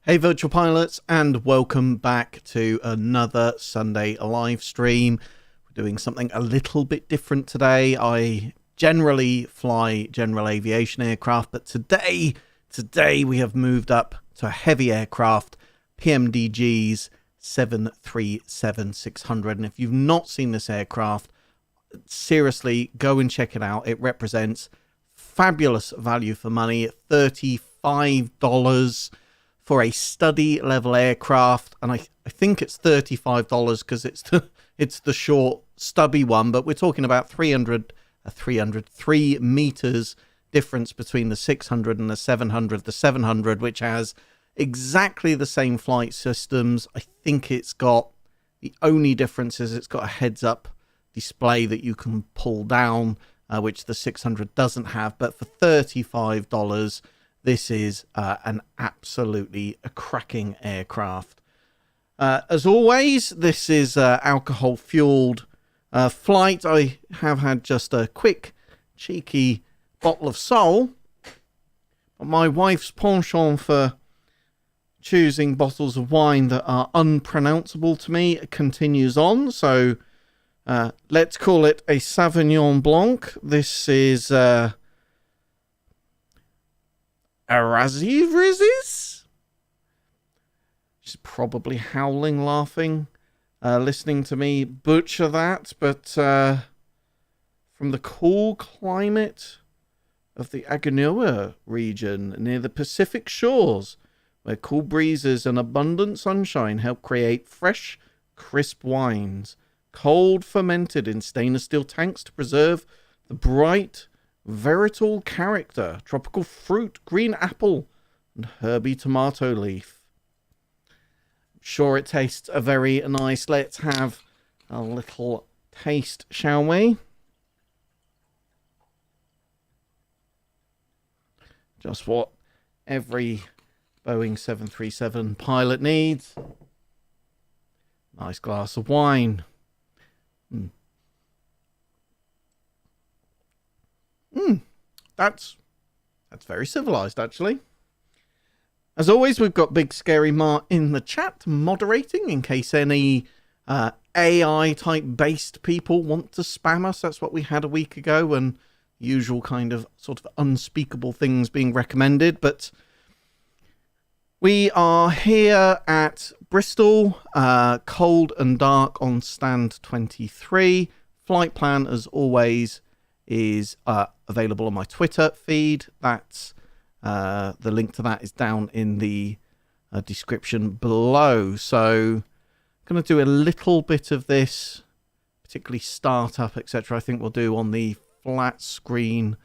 Hey virtual pilots, and welcome back to another Sunday live stream. We're doing something a little bit different today. I generally fly general aviation aircraft, but today we have moved up to a heavy aircraft, PMDG's 737-600. And if you've not seen this aircraft, seriously, go and check it out. It represents fabulous value for money at $35 for a study level aircraft, and I think it's $35 because it's the short stubby one, but we're talking about 3 meters difference between the 600 and the 700. The 700, which has exactly the same flight systems. I think it's got, the only difference is it's got a heads up display that you can pull down, which the 600 doesn't have. But for $35, this is an absolutely cracking aircraft. As always, this is alcohol-fueled flight. I have had just a quick, cheeky bottle of Sol. But my wife's penchant for choosing bottles of wine that are unpronounceable to me continues on. So let's call it a Sauvignon Blanc. This is Arazivrizis? She's probably howling, laughing, listening to me butcher that, but from the cool climate of the Aganoa region near the Pacific shores, where cool breezes and abundant sunshine help create fresh, crisp wines, cold fermented in stainless steel tanks to preserve the bright, veritable character, tropical fruit, green apple, and herby tomato leaf. I'm sure it tastes very nice. Let's have a little taste, shall we? Just what every Boeing 737 pilot needs. Nice glass of wine. That's very civilized, actually. As always, we've got Big Scary Ma in the chat moderating in case any AI type based people want to spam us. That's what we had a week ago, and usual kind of sort of unspeakable things being recommended. But we are here at Bristol, cold and dark on stand 23. Flight plan, as always, is available on my Twitter feed. That's the link to that is down in the description below. So I'm going to do a little bit of this, particularly startup, etc. I think we'll do on the flat screen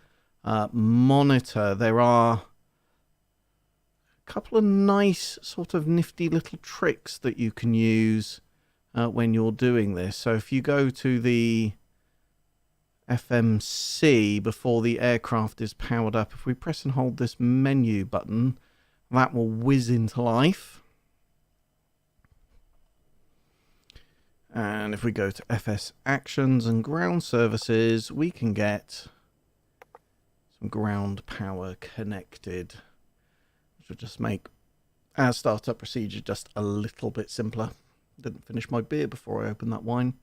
monitor. There are a couple of nice sort of nifty little tricks that you can use when you're doing this. So if you go to the FMC before the aircraft is powered up, if we press and hold this menu button, that will whiz into life. And if we go to FS Actions and Ground Services, we can get some ground power connected, which will just make our startup procedure just a little bit simpler. Didn't finish my beer before I opened that wine.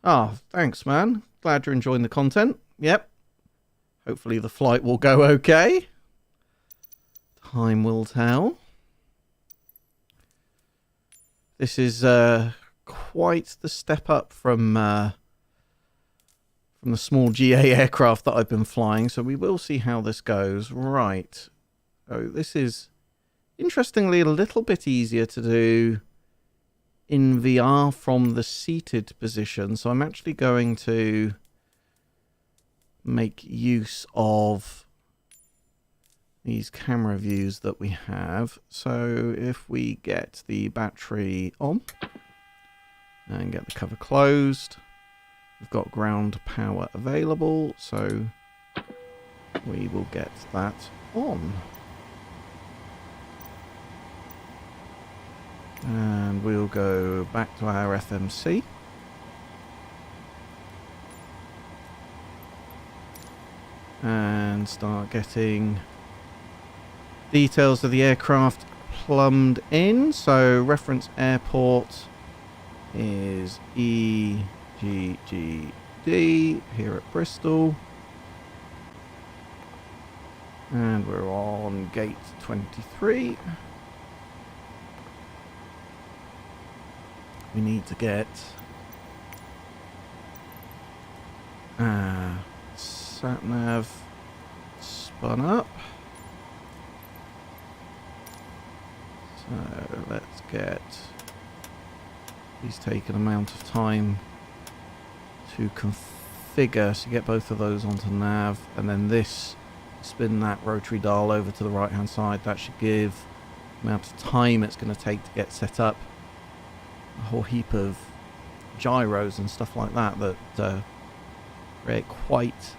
Oh, thanks, man. Glad you're enjoying the content. Yep. Hopefully the flight will go okay. Time will tell. This is quite the step up from the small GA aircraft that I've been flying, so we will see how this goes. Right. So this is, interestingly, a little bit easier to do in VR from the seated position. So I'm actually going to make use of these camera views that we have. So if we get the battery on and get the cover closed, we've got ground power available, so we will get that on. And we'll go back to our FMC. And start getting Details of the aircraft plumbed in. So reference airport is EGGD here at Bristol. And we're on gate 23. We need to get sat-nav spun up. So let's get... These take an amount of time to configure, so you get both of those onto nav, and then this, spin that rotary dial over to the right hand side. That should give the amount of time it's going to take to get set up. A whole heap of gyros and stuff like that create quite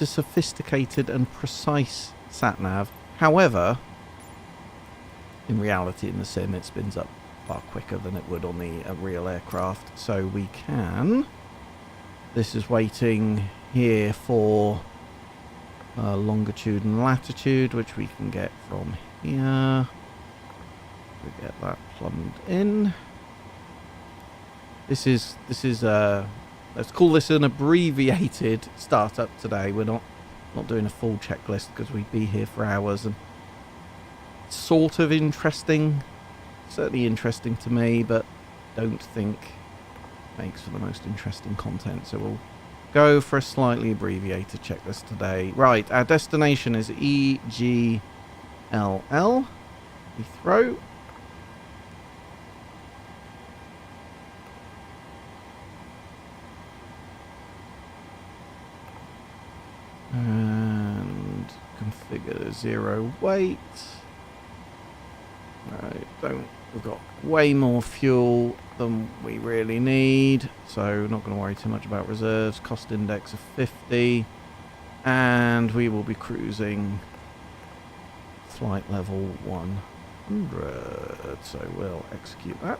a sophisticated and precise sat nav. However, in reality, in the sim, it spins up far quicker than it would on the real aircraft. So we can... This is waiting here for longitude and latitude, which we can get from here. We get that plumbed in. This is let's call this an abbreviated startup today. We're not doing a full checklist because we'd be here for hours, and it's sort of interesting, certainly interesting to me, but don't think makes for the most interesting content. So we'll go for a slightly abbreviated checklist today. Right, our destination is EGLL, Heathrow. And configure 0 weight. Right, we've got way more fuel than we really need, so not going to worry too much about reserves. Cost index of 50, and we will be cruising flight level 100, so we'll execute that.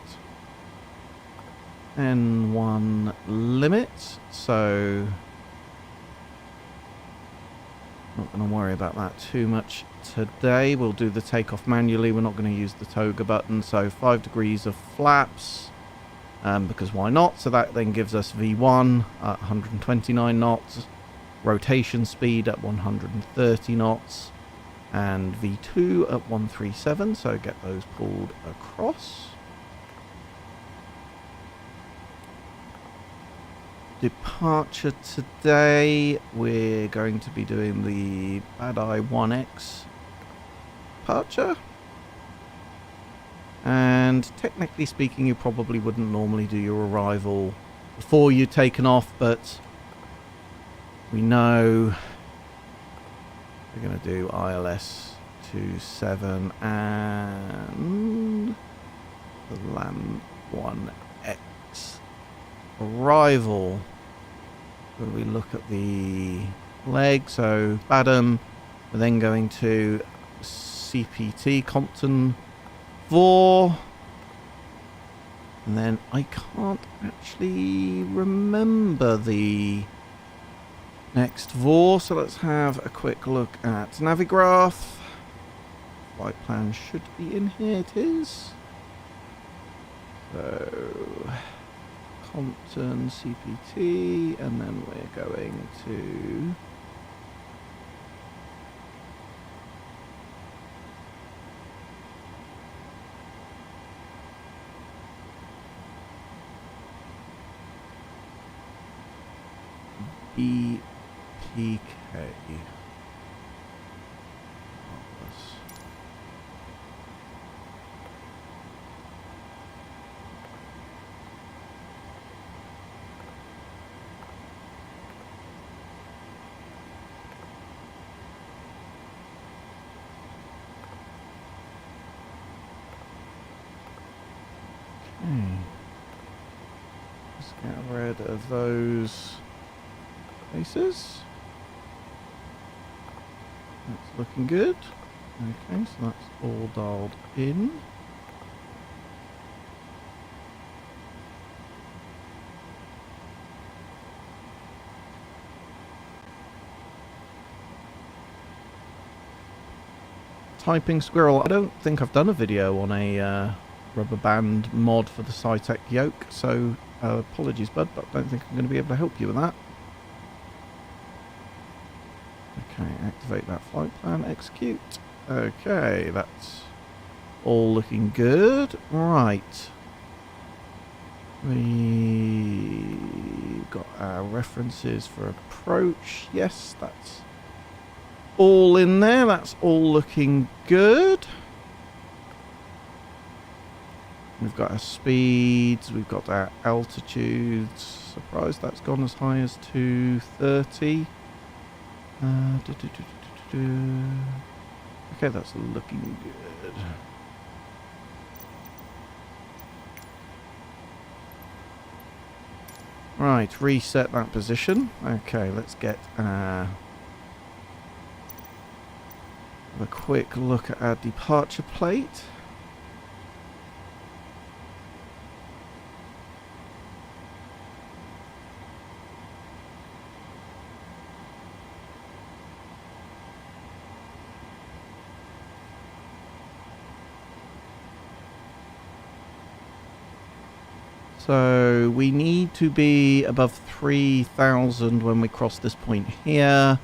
N1 limit, so not going to worry about that too much today. We'll do the takeoff manually. We're not going to use the toga button. So 5 degrees of flaps, because why not? So that then gives us V1 at 129 knots, rotation speed at 130 knots, and V2 at 137. So get those pulled across. Departure today, we're going to be doing the Bad Eye 1X departure, and technically speaking you probably wouldn't normally do your arrival before you've taken off, but we know we're going to do ILS 27 and the LAM 1X arrival. When we look at the leg, so Badham, we're then going to CPT, Compton VOR, and then I can't actually remember the next VOR, so let's have a quick look at Navigraph. Flight plan should be in here, it is. So Compton, CPT, and then we're going to BPK. Let's get rid of those faces. That's looking good. Okay, so that's all dialed in. typing squirrel. I don't think I've done a video on a rubber band mod for the SciTech yoke, so apologies, bud, but I don't think I'm going to be able to help you with that. Okay, activate that flight plan, execute. Okay, that's all looking good. Right. We've got our references for approach. Yes, that's all in there. That's all looking good. We've got our speeds. We've got our altitudes. Surprised that's gone as high as 230. Okay, that's looking good. Right, reset that position. Okay, let's get a quick look at our departure plate. So we need to be above 3,000 when we cross this point here.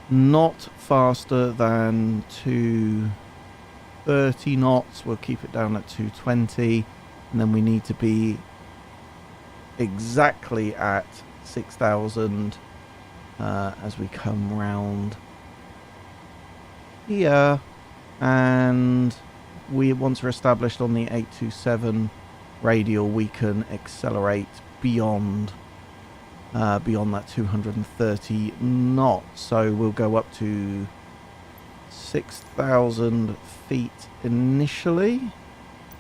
Not faster than 230 knots. We'll keep it down at 220. And then we need to be exactly at 6,000 as we come round here. And once we're established on the 827 radial, we can accelerate beyond that 230 knots. So we'll go up to 6,000 feet initially.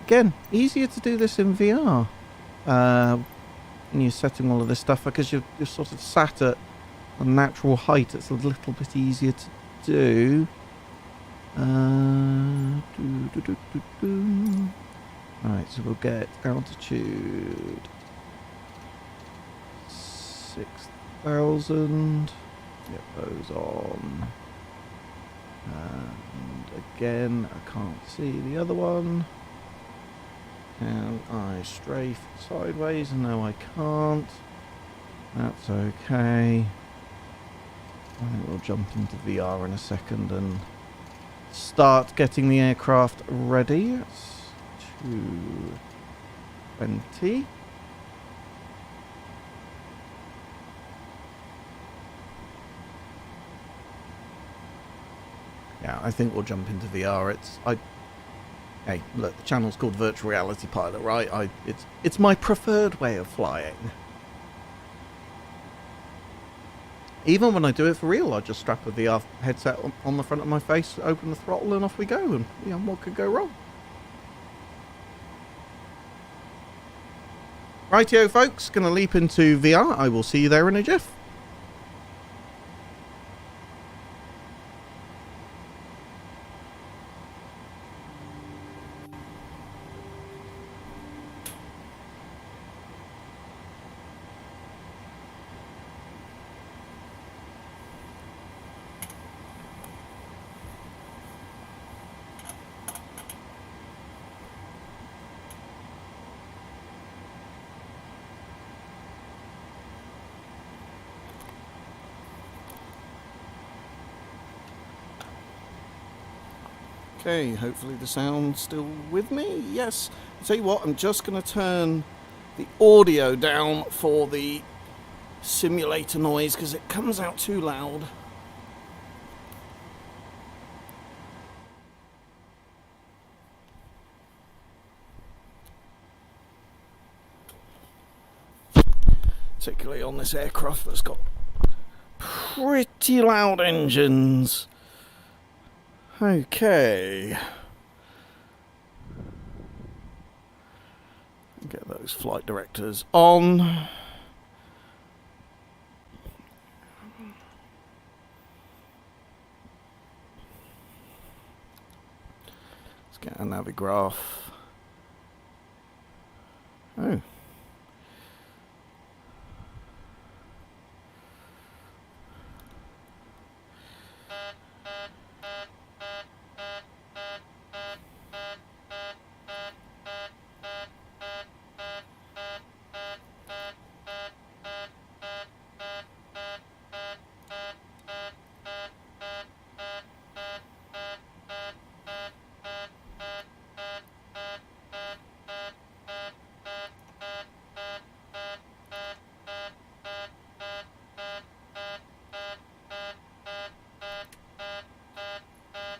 Again, easier to do this in VR when you're setting all of this stuff, because you're sort of sat at a natural height. It's a little bit easier to do. Right, so we'll get altitude 6,000. Get those on. And again, I can't see the other one. Can I strafe sideways? No, I can't. That's okay. I think we'll jump into VR in a second and start getting the aircraft ready. It's 220. Yeah, I think we'll jump into VR. Hey, look, the channel's called Virtual Reality Pilot, right? It's my preferred way of flying. Even when I do it for real, I just strap a VR headset on the front of my face, open the throttle, and off we go. And what could go wrong? Rightio, folks, going to leap into VR. I will see you there in a jiff. Okay, hopefully the sound's still with me. Yes. I'll tell you what, I'm just going to turn the audio down for the simulator noise because it comes out too loud. Particularly on this aircraft that's got pretty loud engines. Okay. Get those flight directors on. Let's get a navigraph. Oh.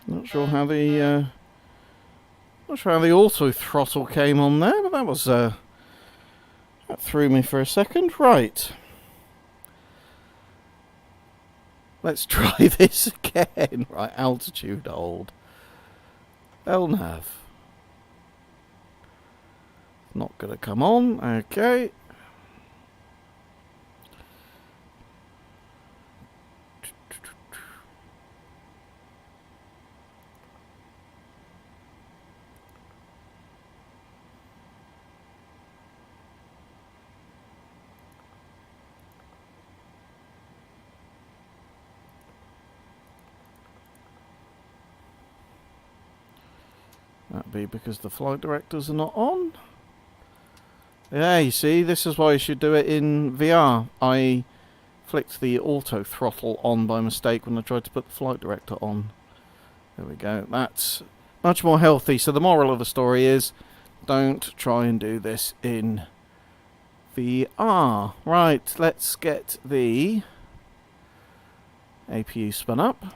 Not sure how the auto throttle came on there, but that was that threw me for a second. Right. Let's try this again. Right, altitude hold. LNAV. Not gonna come on. Okay. That'd be because the flight directors are not on. Yeah, you see, this is why you should do it in VR. I flicked the auto throttle on by mistake when I tried to put the flight director on. There we go. That's much more healthy. So the moral of the story is, don't try and do this in VR. Right, let's get the APU spun up.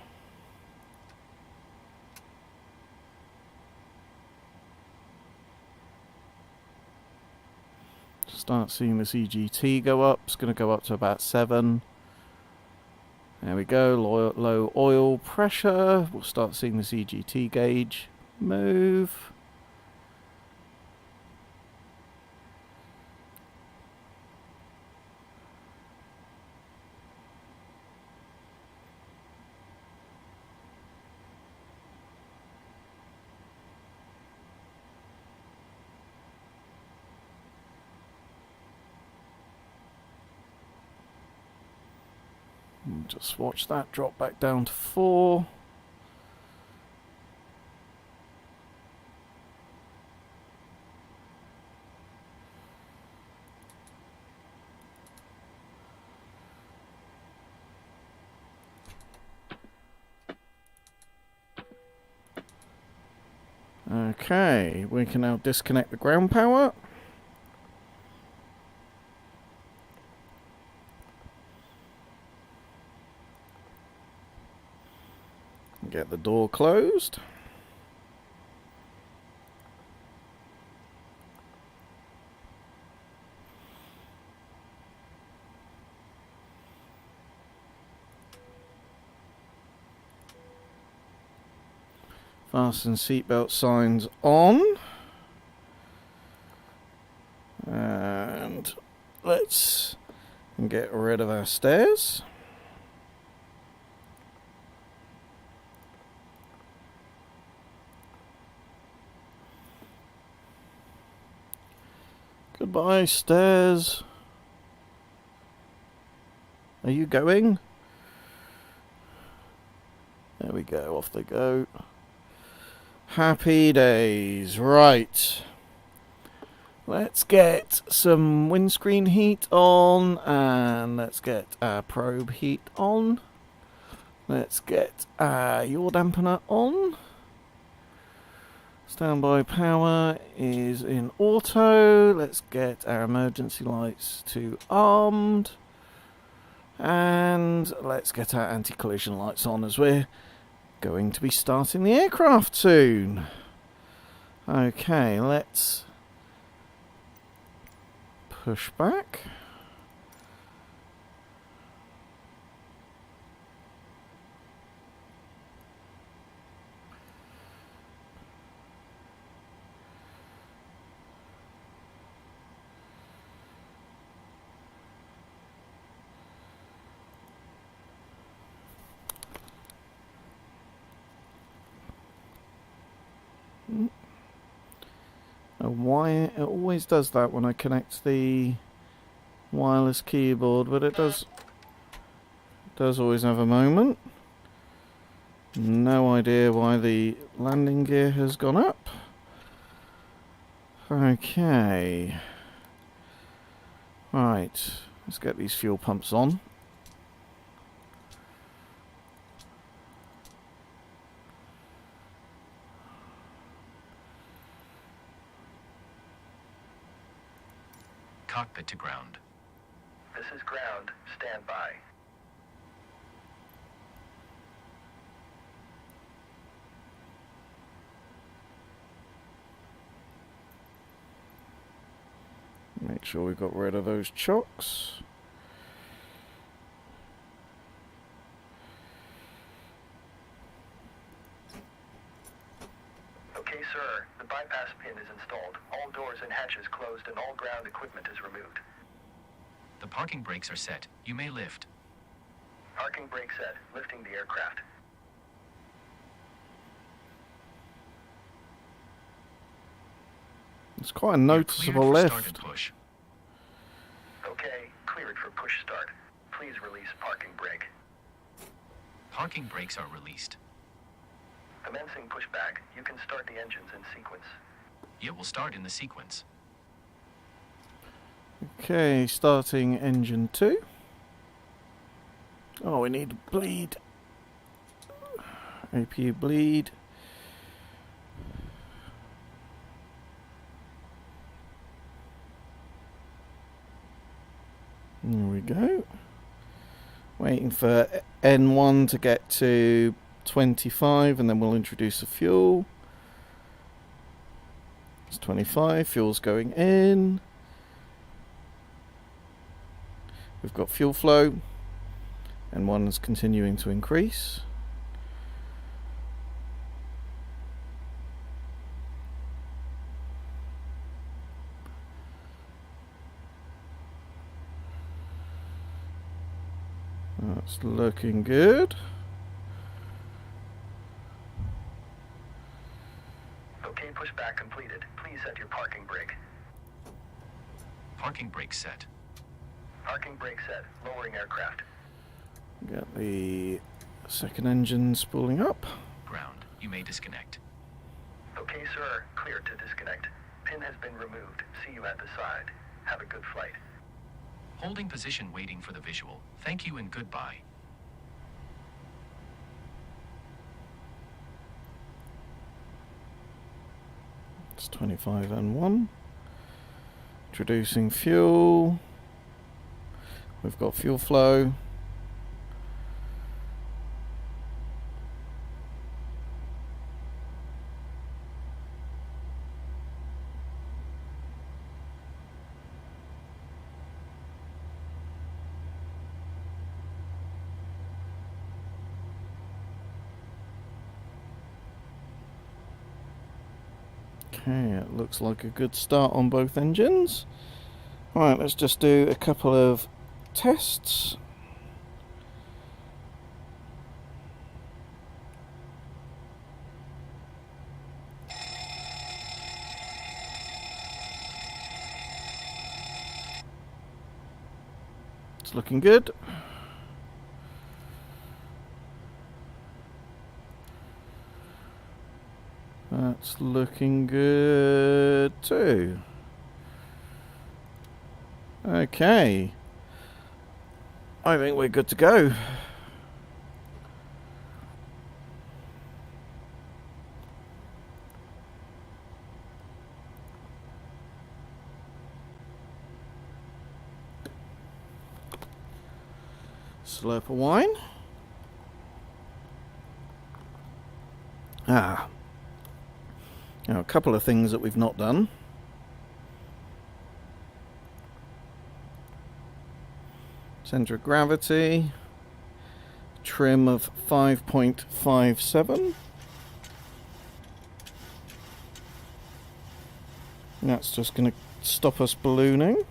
Start seeing this EGT go up. It's going to go up to about 7. There we go. Low oil pressure. We'll start seeing this EGT gauge move. Just watch that drop back down to 4. Okay, we can now disconnect the ground power. Get the door closed. Fasten seatbelt signs on. And let's get rid of our stairs. Goodbye, stairs. Are you going? There we go, off they go. Happy days. Right. Let's get some windscreen heat on, and let's get our probe heat on. Let's get our yaw dampener on. Standby power is in auto. Let's get our emergency lights to armed. And let's get our anti-collision lights on as we're going to be starting the aircraft soon. Okay, let's push back. Why it always does that when I connect the wireless keyboard, but it does always have a moment. No idea why the landing gear has gone up. Okay. Right, let's get these fuel pumps on. Cockpit to ground. This is ground. Stand by. Make sure we got rid of those chocks. Okay, sir. The bypass pin is installed. All doors and hatches closed and all ground equipment is removed. The parking brakes are set. You may lift. Parking brake set. Lifting the aircraft. It's quite a You're noticeable cleared for start lift. and push. Okay, cleared for push start. Please release parking brake. Parking brakes are released. Commencing pushback. You can start the engines in sequence. It will start in the sequence. Okay, starting engine 2. Oh, we need bleed. APU bleed. There we go. Waiting for N1 to get to 25 and then we'll introduce the fuel. It's 25, fuel's going in. We've got fuel flow. N1 is continuing to increase. That's looking good. Okay, pushback completed. Please set your parking brake. Parking brakes set. Parking brake set. Lowering aircraft. Get the second engine spooling up. Ground. You may disconnect. Okay, sir. Clear to disconnect. Pin has been removed. See you at the side. Have a good flight. Holding position waiting for the visual. Thank you and goodbye. It's 25 N1. Introducing fuel. We've got fuel flow. Okay, it looks like a good start on both engines. Right, let's just do a couple of tests. It's looking good. That's looking good too. Okay. I think we're good to go. Slurp of wine. Now, a couple of things that we've not done. Centre of gravity. Trim of 5.57. That's just going to stop us ballooning.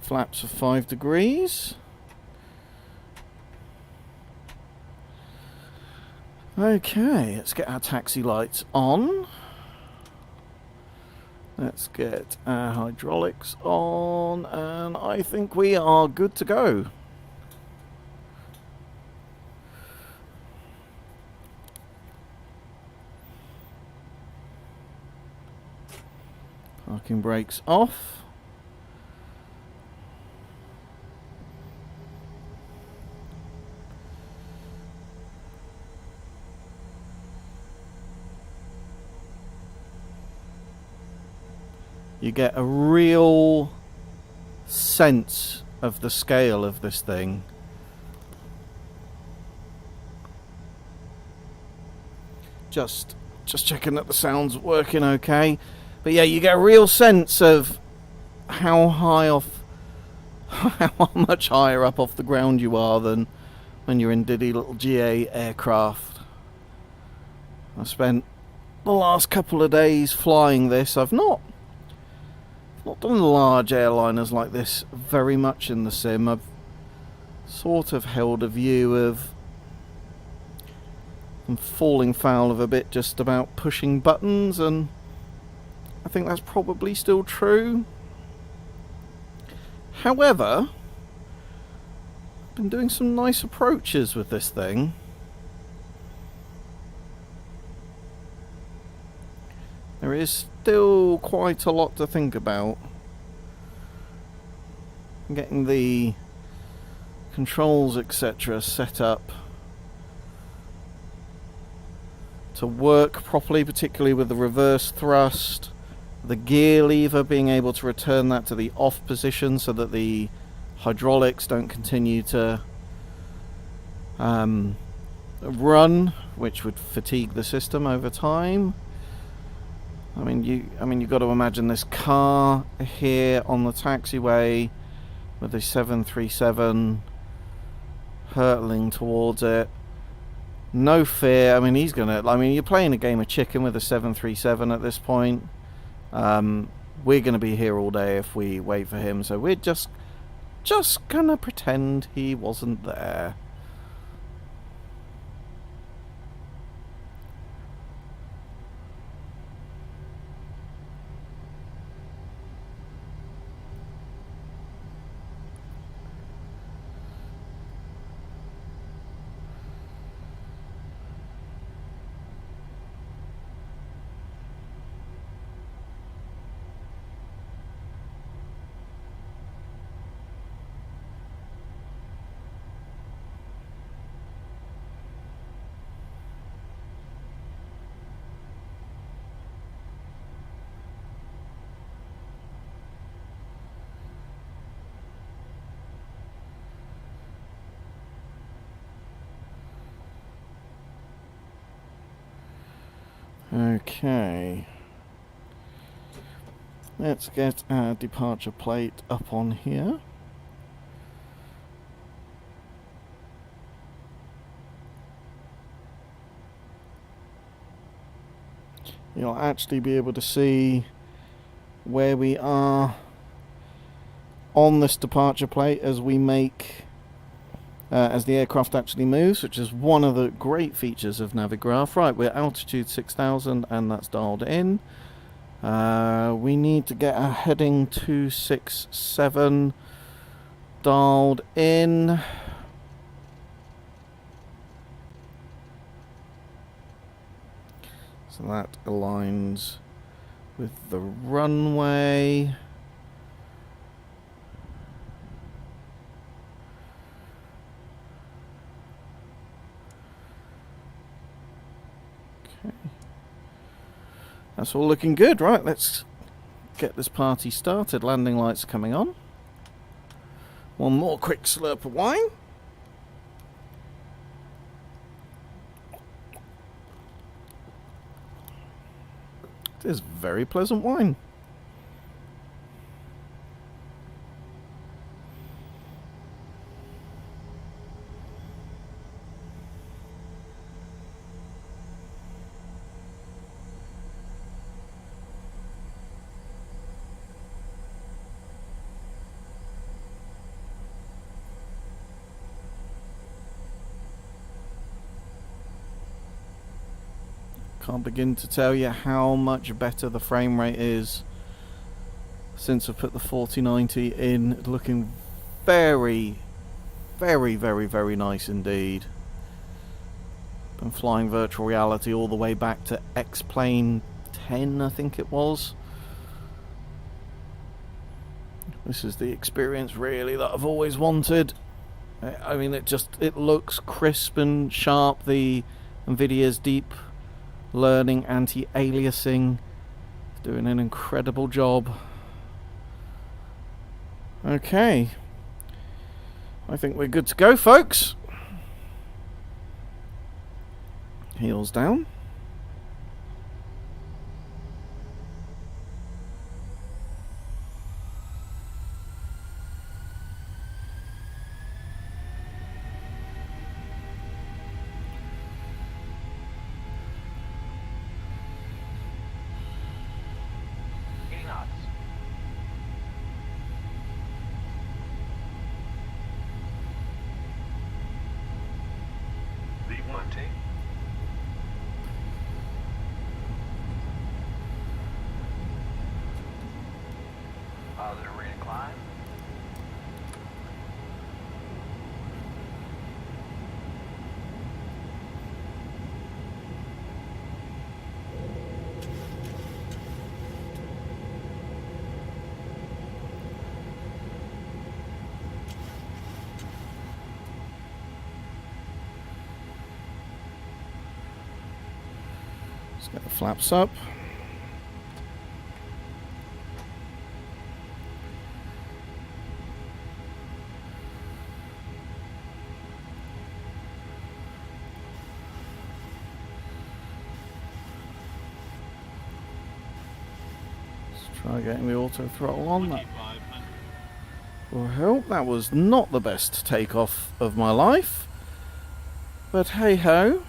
Flaps of 5 degrees. Okay, let's get our taxi lights on. Let's get our hydraulics on, and I think we are good to go. Parking brakes off. You get a real sense of the scale of this thing. Just just checking that the sound's working okay. But yeah, you get a real sense of how high off, how much higher up off the ground you are than when you're in diddy little GA aircraft. I spent the last couple of days flying this. I've not done large airliners like this very much in the sim. I've sort of held a view of I'm falling foul of a bit just about pushing buttons, and I think that's probably still true. However, I've been doing some nice approaches with this thing. There is still quite a lot to think about. Getting the controls, etc. set up to work properly, particularly with the reverse thrust, the gear lever, being able to return that to the off position so that the hydraulics don't continue to run, which would fatigue the system over time. I mean, you've got to imagine this car here on the taxiway with the 737 hurtling towards it. No fear. I mean, you're playing a game of chicken with a 737 at this point. We're gonna be here all day if we wait for him, so we're just gonna pretend he wasn't there. Okay, let's get our departure plate up on here. You'll actually be able to see where we are on this departure plate as we make as the aircraft actually moves, which is one of the great features of Navigraph. Right, we're altitude 6,000 and that's dialed in. We need to get our heading 267 dialed in. So that aligns with the runway. That's all looking good. Right, let's get this party started. Landing lights are coming on. One more quick slurp of wine. It is very pleasant wine. Can't begin to tell you how much better the frame rate is since I've put the 4090 in. Looking very, very, very, very nice indeed. Been flying virtual reality all the way back to X-Plane 10, I think it was. This is the experience really that I've always wanted. I mean, it looks crisp and sharp. The Nvidia's deep learning anti-aliasing is doing an incredible job. Okay, I think we're good to go, folks. Heels down. RT. Positive rate of climb. Let's get the flaps up. Let's try getting the auto throttle on. That will help. That was not the best takeoff of my life, but hey ho.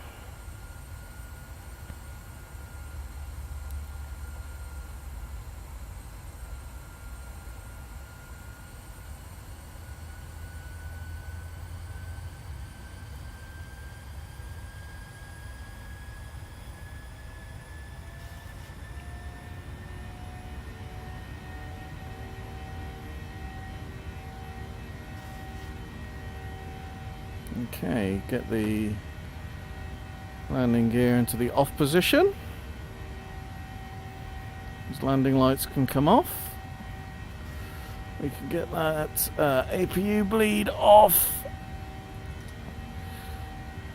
Okay, get the landing gear into the off position. These landing lights can come off. We can get that APU bleed off.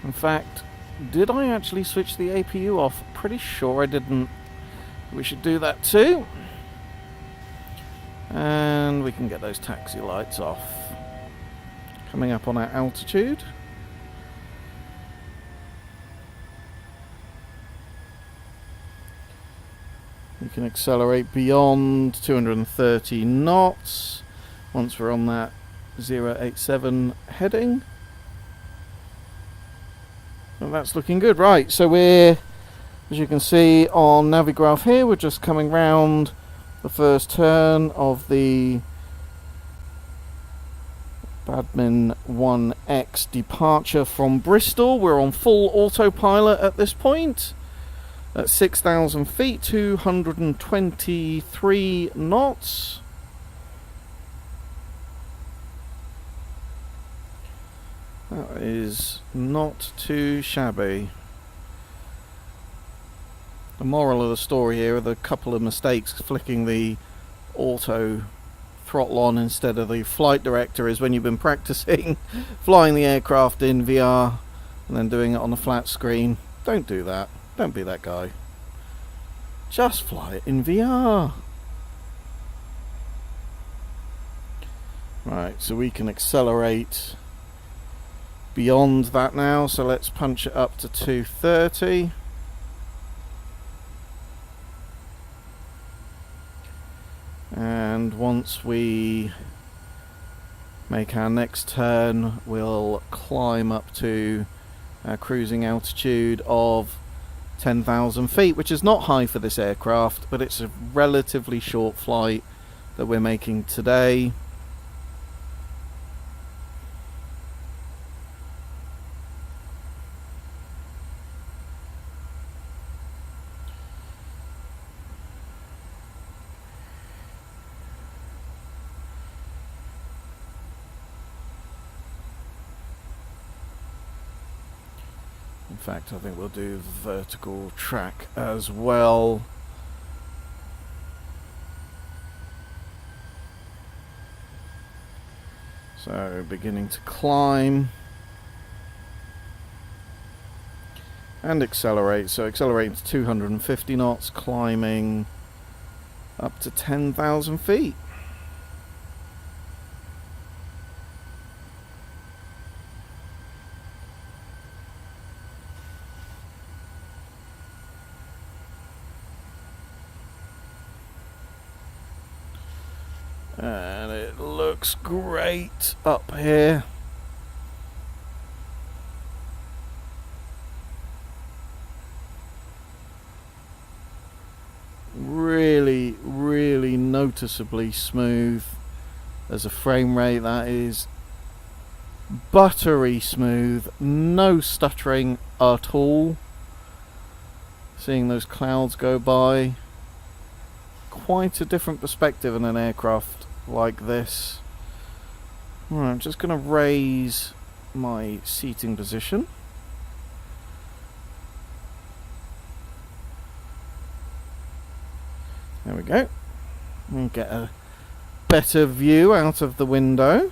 In fact, did I actually switch the APU off? Pretty sure I didn't. We should do that too. And we can get those taxi lights off. Coming up on our altitude. We can accelerate beyond 230 knots once we're on that 087 heading. And that's looking good. Right, so we're, as you can see on Navigraph here, we're just coming round the first turn of the Badmin 1X departure from Bristol. We're on full autopilot at this point. At 6,000 feet, 223 knots. That is not too shabby. The moral of the story here are the couple of mistakes flicking the auto throttle on instead of the flight director is when you've been practicing flying the aircraft in VR and then doing it on a flat screen. Don't do that. Don't be that guy. Just fly it in VR. Right, so we can accelerate beyond that now. So let's punch it up to 230. And once we make our next turn, we'll climb up to our cruising altitude of 10,000 feet, which is not high for this aircraft, but it's a relatively short flight that we're making today. In fact, I think we'll do vertical track as well. So, beginning to climb. And accelerate. So, accelerating to 250 knots, climbing up to 10,000 feet. And it looks great up here. Really, really noticeably smooth. There's a frame rate that is buttery smooth, no stuttering at all. Seeing those clouds go by, quite a different perspective in an aircraft like this. Right, I'm just going to raise my seating position. There we go. And get a better view out of the window.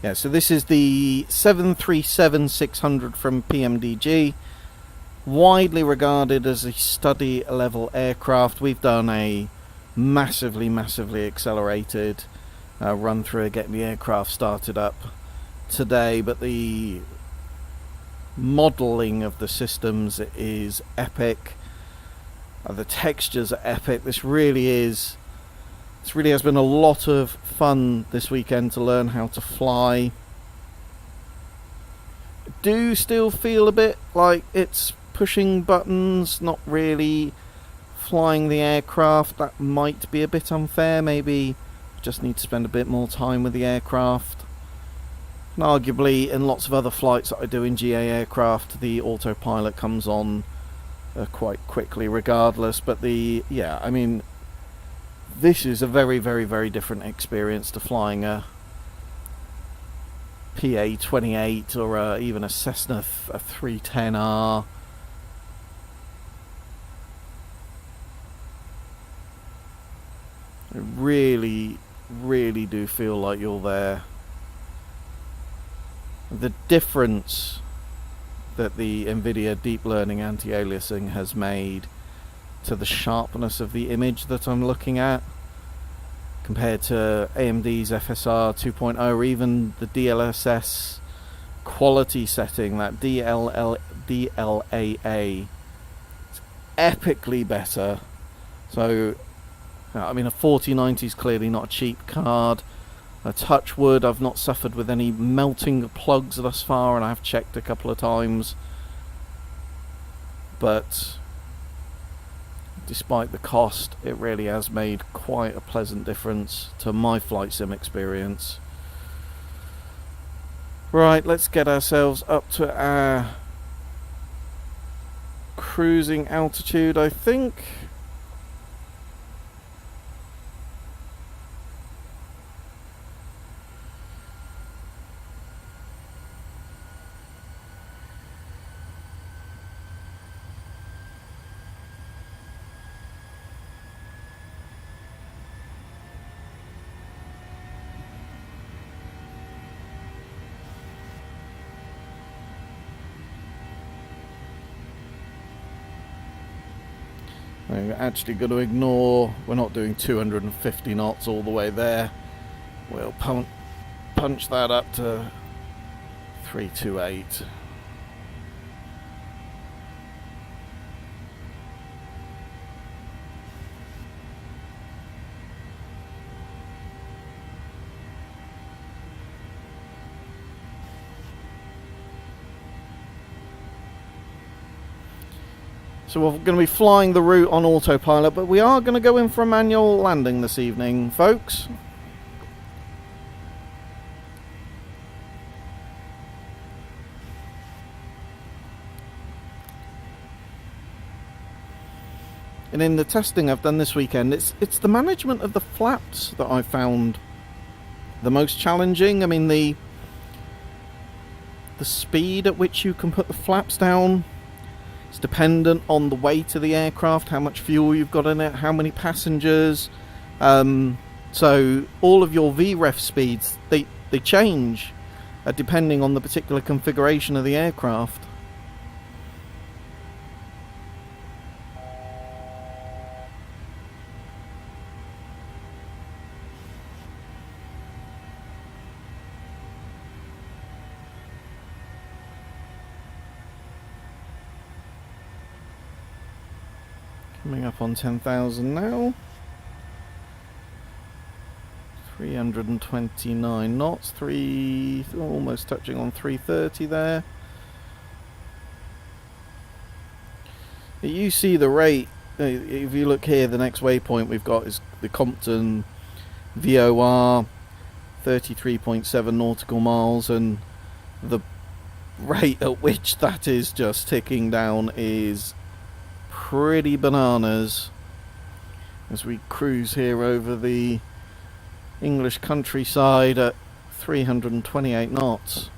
Yeah, so this is the 737-600 from PMDG, widely regarded as a study level aircraft. We've done a massively accelerated run through getting the aircraft started up today, but the modelling of the systems is epic. The textures are epic. This really has been a lot of fun this weekend to learn how to fly. I do still feel a bit like it's pushing buttons, not really flying the aircraft. That might be a bit unfair. Maybe just need to spend a bit more time with the aircraft. And arguably, in lots of other flights that I do in GA aircraft, the autopilot comes on quite quickly regardless. But I mean, this is a very different experience to flying a PA-28 or even a Cessna 310R. I really do feel like you're there. The difference that the NVIDIA deep learning anti-aliasing has made to the sharpness of the image that I'm looking at compared to AMD's FSR 2.0 or even the DLSS quality setting, that DLAA, it's epically better. So I mean, a 4090 is clearly not a cheap card. A touch wood, I've not suffered with any melting plugs thus far, and I've checked a couple of times. But despite the cost, it really has made quite a pleasant difference to my flight sim experience. Right, let's get ourselves up to our cruising altitude, I think. We're actually going to ignore, we're not doing 250 knots all the way there. We'll punch that up to 328. So we're going to be flying the route on autopilot, but we are going to go in for a manual landing this evening, folks. And in the testing I've done this weekend, it's the management of the flaps that I found the most challenging. I mean, the speed at which you can put the flaps down, it's dependent on the weight of the aircraft, how much fuel you've got in it, how many passengers. So all of your VREF speeds, they change depending on the particular configuration of the aircraft. Coming up on 10,000 now. 329 knots, almost touching on 330 there. You see the rate. If you look here, the next waypoint we've got is the Compton VOR, 33.7 nautical miles, and the rate at which that is just ticking down is pretty bananas as we cruise here over the English countryside at 328 knots.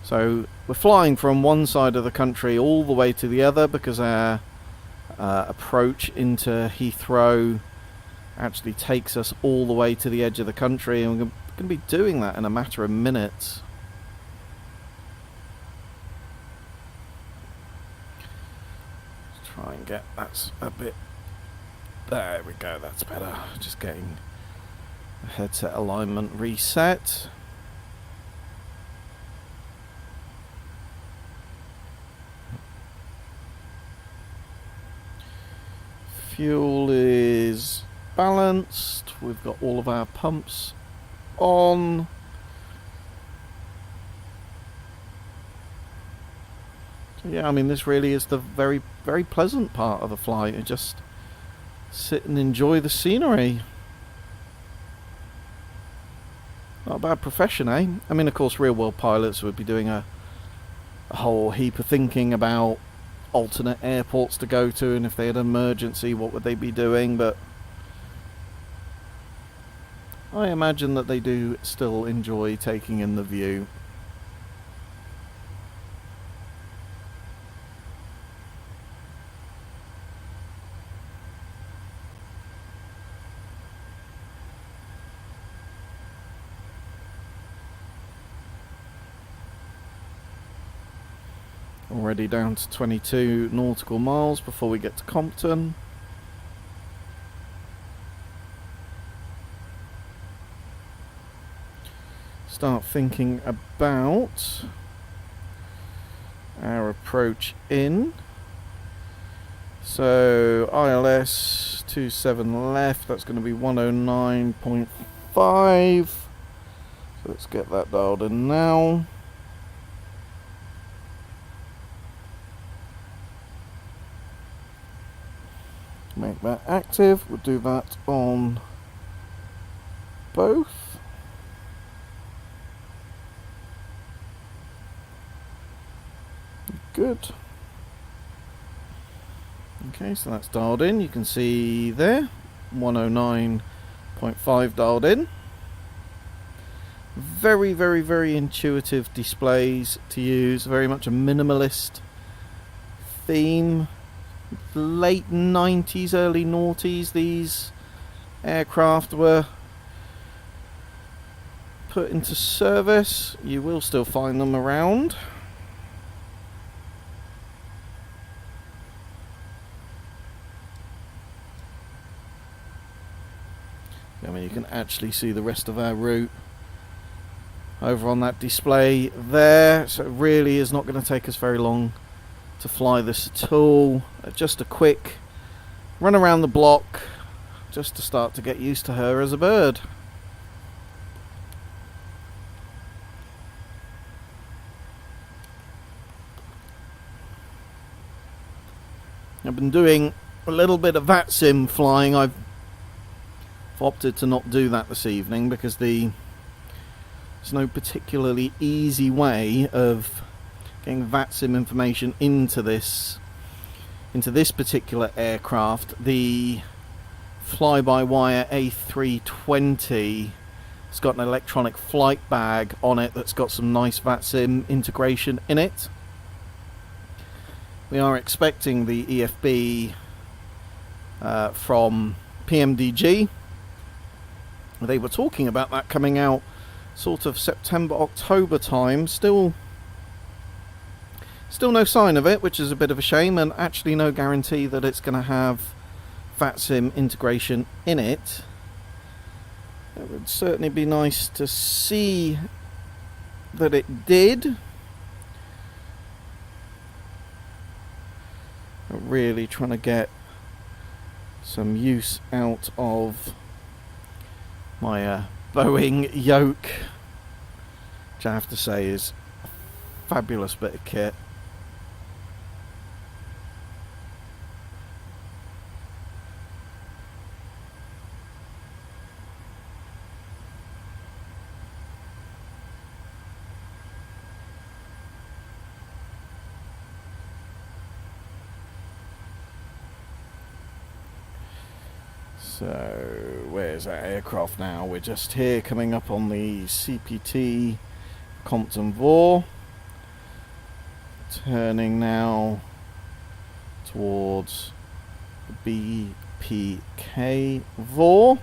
So we're flying from one side of the country all the way to the other because our approach into Heathrow actually takes us all the way to the edge of the country, and we're going to be doing that in a matter of minutes. Let's try and get that's a bit. There we go, that's better. Just getting the headset alignment reset. Fuel is balanced. We've got all of our pumps on. So yeah, I mean, this really is the very, very pleasant part of the flight. You just sit and enjoy the scenery. Not a bad profession, eh? I mean, of course, real world pilots would be doing a whole heap of thinking about alternate airports to go to, and if they had an emergency, what would they be doing? But I imagine that they do still enjoy taking in the view. Already down to 22 nautical miles before we get to Compton. Start thinking about our approach in. So ILS 27 left, that's going to be 109.5. So let's get that dialed in now. Make that active. We'll do that on both. Good. Okay, so that's dialed in. You can see there 109.5 dialed in. Very, very, very intuitive displays to use. Very much a minimalist theme. Late 90s, early noughties, these aircraft were put into service. You will still find them around. I mean, you can actually see the rest of our route over on that display there, so it really is not going to take us very long to fly this at all. Just a quick run around the block just to start to get used to her as a bird. I've been doing a little bit of VATSIM flying. I've opted to not do that this evening because there's no particularly easy way of getting VATSIM information into this particular aircraft. The fly-by-wire A320 has got an electronic flight bag on it that's got some nice VATSIM integration in it. We are expecting the EFB from PMDG. They were talking about that coming out sort of September, October time. Still no sign of it, which is a bit of a shame, and actually no guarantee that it's going to have VATSIM integration in it. It would certainly be nice to see that it did. I'm really trying to get some use out of my Boeing yoke, which I have to say is a fabulous bit of kit. So, where's that aircraft now? We're just here coming up on the CPT Compton Vor. Turning now towards the BPK Vor.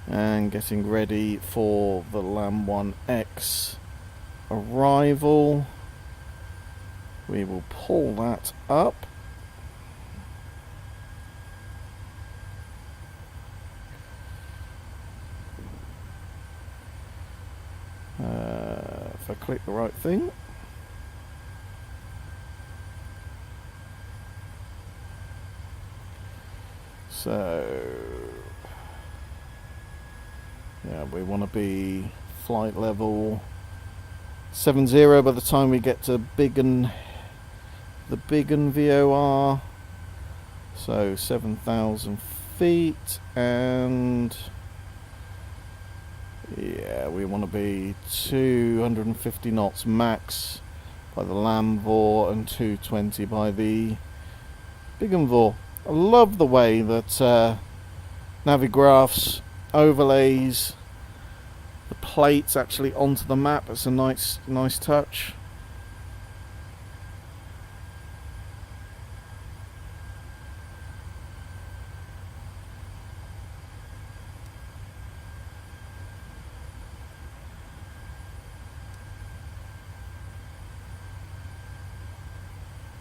And getting ready for the Lam 1X arrival. We will pull that up. If I click the right thing. So, yeah, we want to be flight level 70 by the time we get to the Biggin VOR. So 7,000 feet, and yeah, we want to be 250 knots max by the Lam Vor and 220 by the Biggin Vor. I love the way that Navigraphs overlays the plates actually onto the map. It's a nice touch.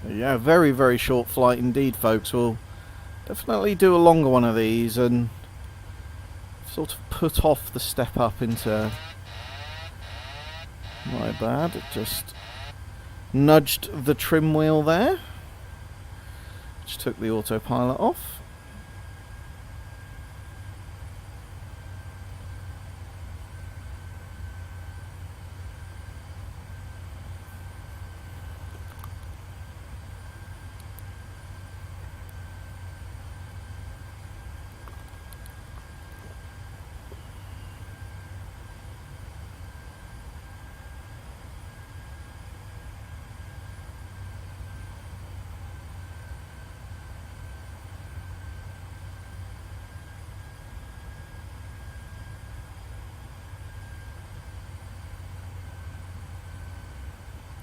Yeah, very, very short flight indeed, folks. We'll definitely do a longer one of these and sort of put off the step up into... My bad, it just nudged the trim wheel there, which took the autopilot off.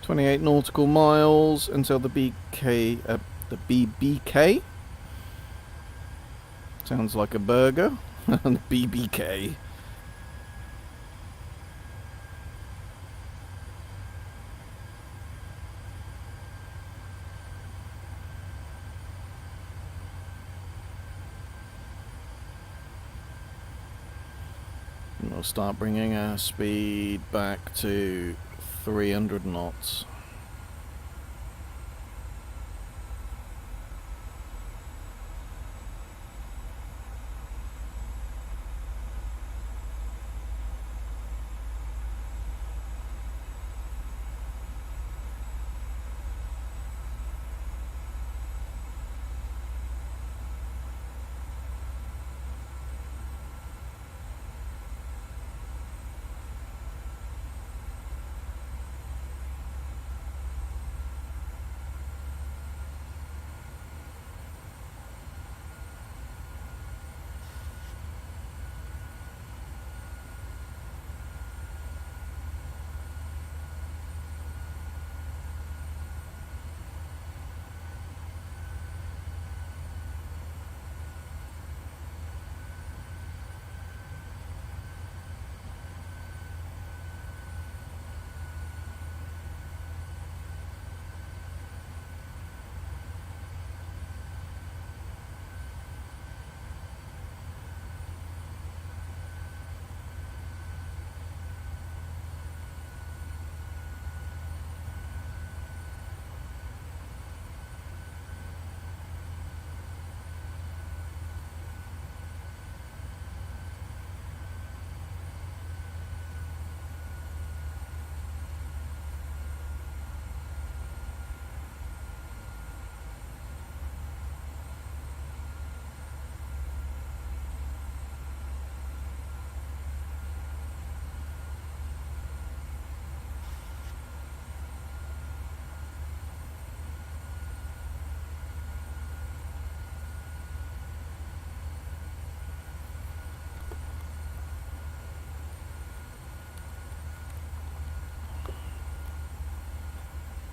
.28 nautical miles until the BBK. Sounds like a burger. BBK. And we'll start bringing our speed back to 300 knots.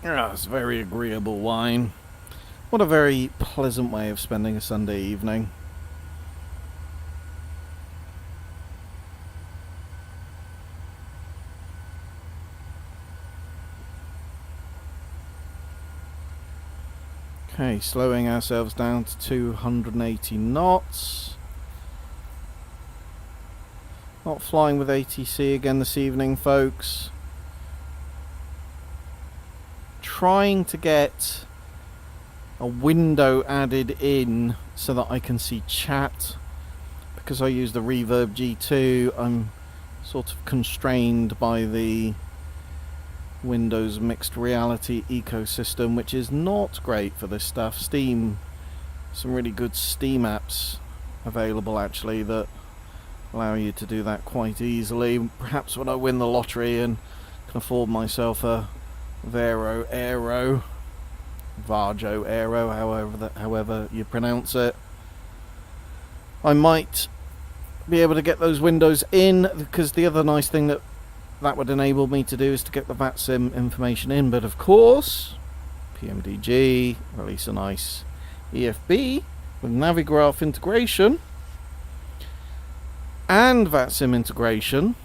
Ah, it's very agreeable wine. What a very pleasant way of spending a Sunday evening. Okay, slowing ourselves down to 280 knots. Not flying with ATC again this evening, folks. Trying to get a window added in so that I can see chat. Because I use the Reverb G2, I'm sort of constrained by the Windows mixed reality ecosystem, which is not great for this stuff. Steam, some really good Steam apps available actually that allow you to do that quite easily. Perhaps when I win the lottery and can afford myself a Vero Aero, Varjo Aero, however you pronounce it, I might be able to get those windows in, because the other nice thing that would enable me to do is to get the VATSIM information in. But of course, PMDG release a nice EFB with Navigraph integration and VATSIM integration.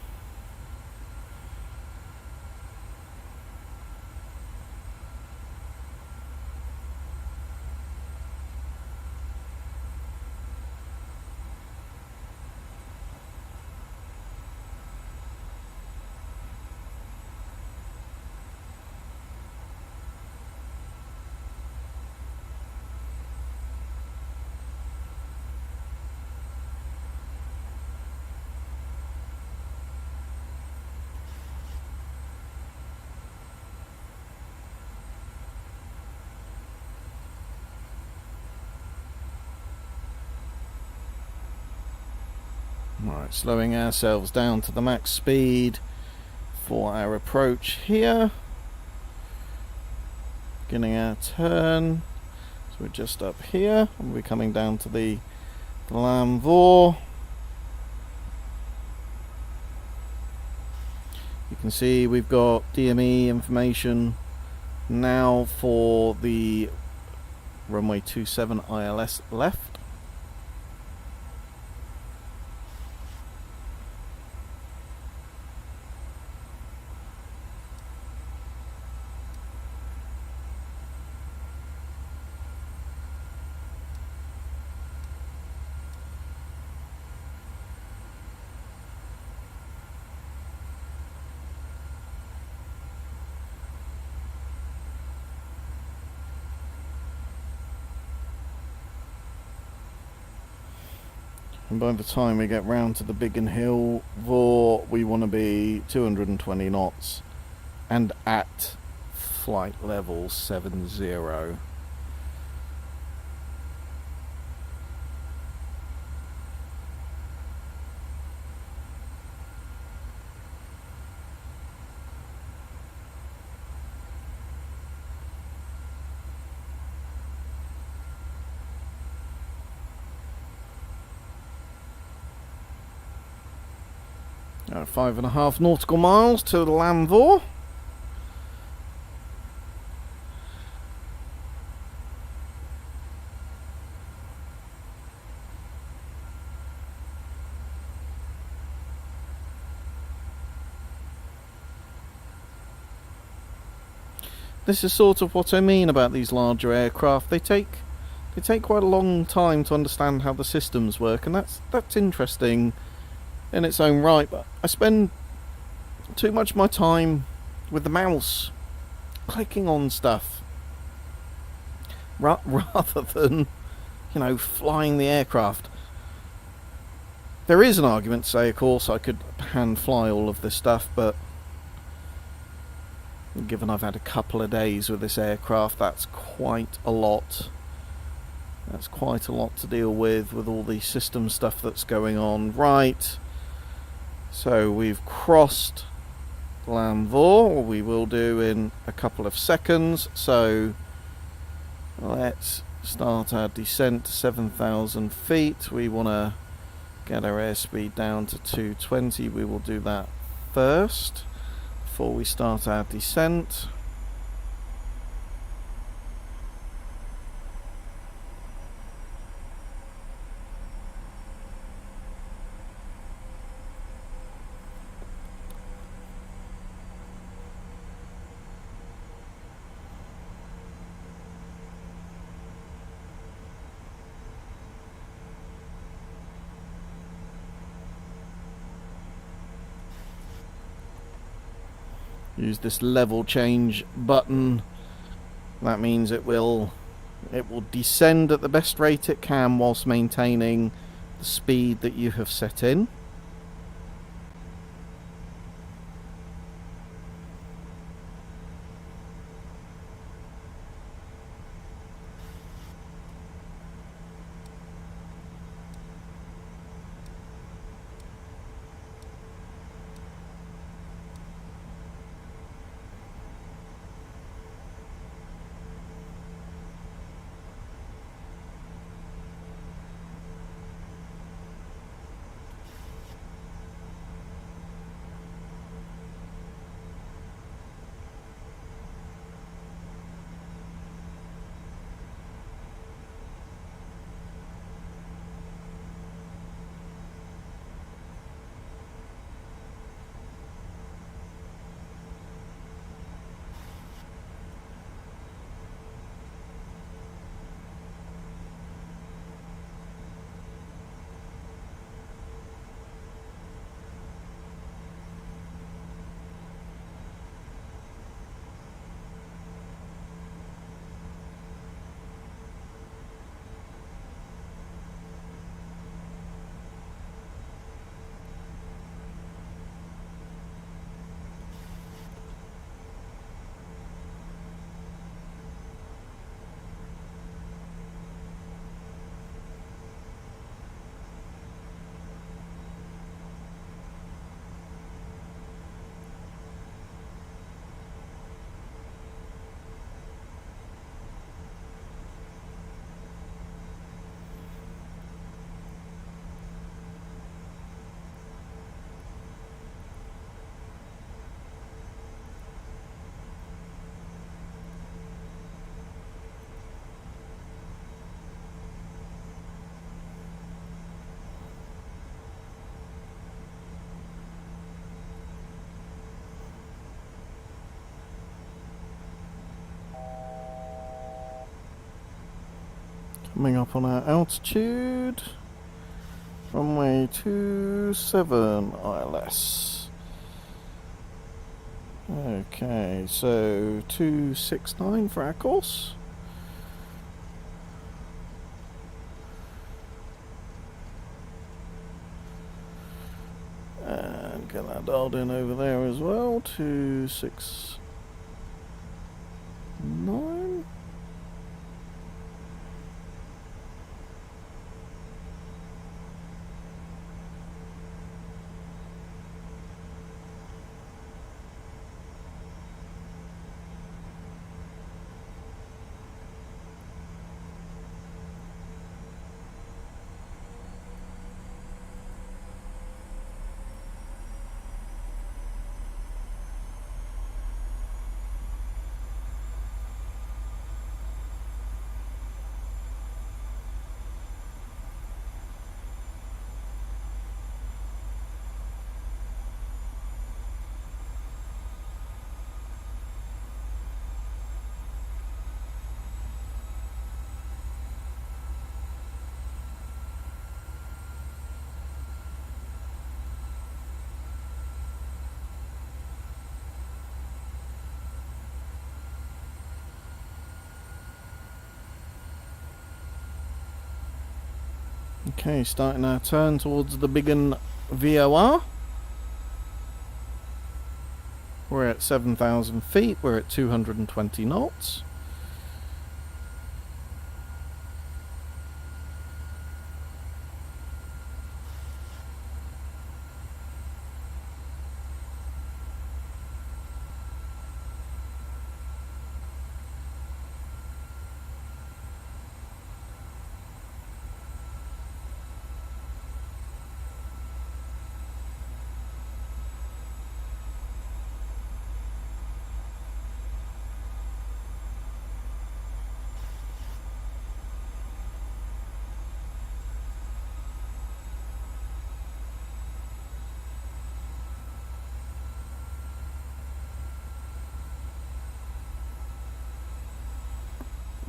Alright, slowing ourselves down to the max speed for our approach here. Beginning our turn. So we're just up here, and we're coming down to the Lamvor. You can see we've got DME information now for the runway 27 ILS left. And by the time we get round to the Biggin Hill Vor, we want to be 220 knots and at flight level 70. Now 5.5 nautical miles to the Lamvor. This is sort of what I mean about these larger aircraft. They take quite a long time to understand how the systems work, and that's interesting in its own right. But I spend too much of my time with the mouse clicking on stuff rather than, flying the aircraft. There is an argument to say, of course, I could hand fly all of this stuff, but given I've had a couple of days with this aircraft, that's quite a lot. That's quite a lot to deal with all the system stuff that's going on. Right, so we've crossed Lamvor, or we will do in a couple of seconds. So let's start our descent to 7,000 feet. We want to get our airspeed down to 220. We will do that first before we start our descent. use this level change button. That means it will descend at the best rate it can whilst maintaining the speed that you have set in. Coming up on our altitude, runway 27 ILS. Okay, so 269 for our course. And get that dialed in over there as well, 269. Okay, starting our turn towards the Biggin VOR. We're at 7,000 feet, we're at 220 knots.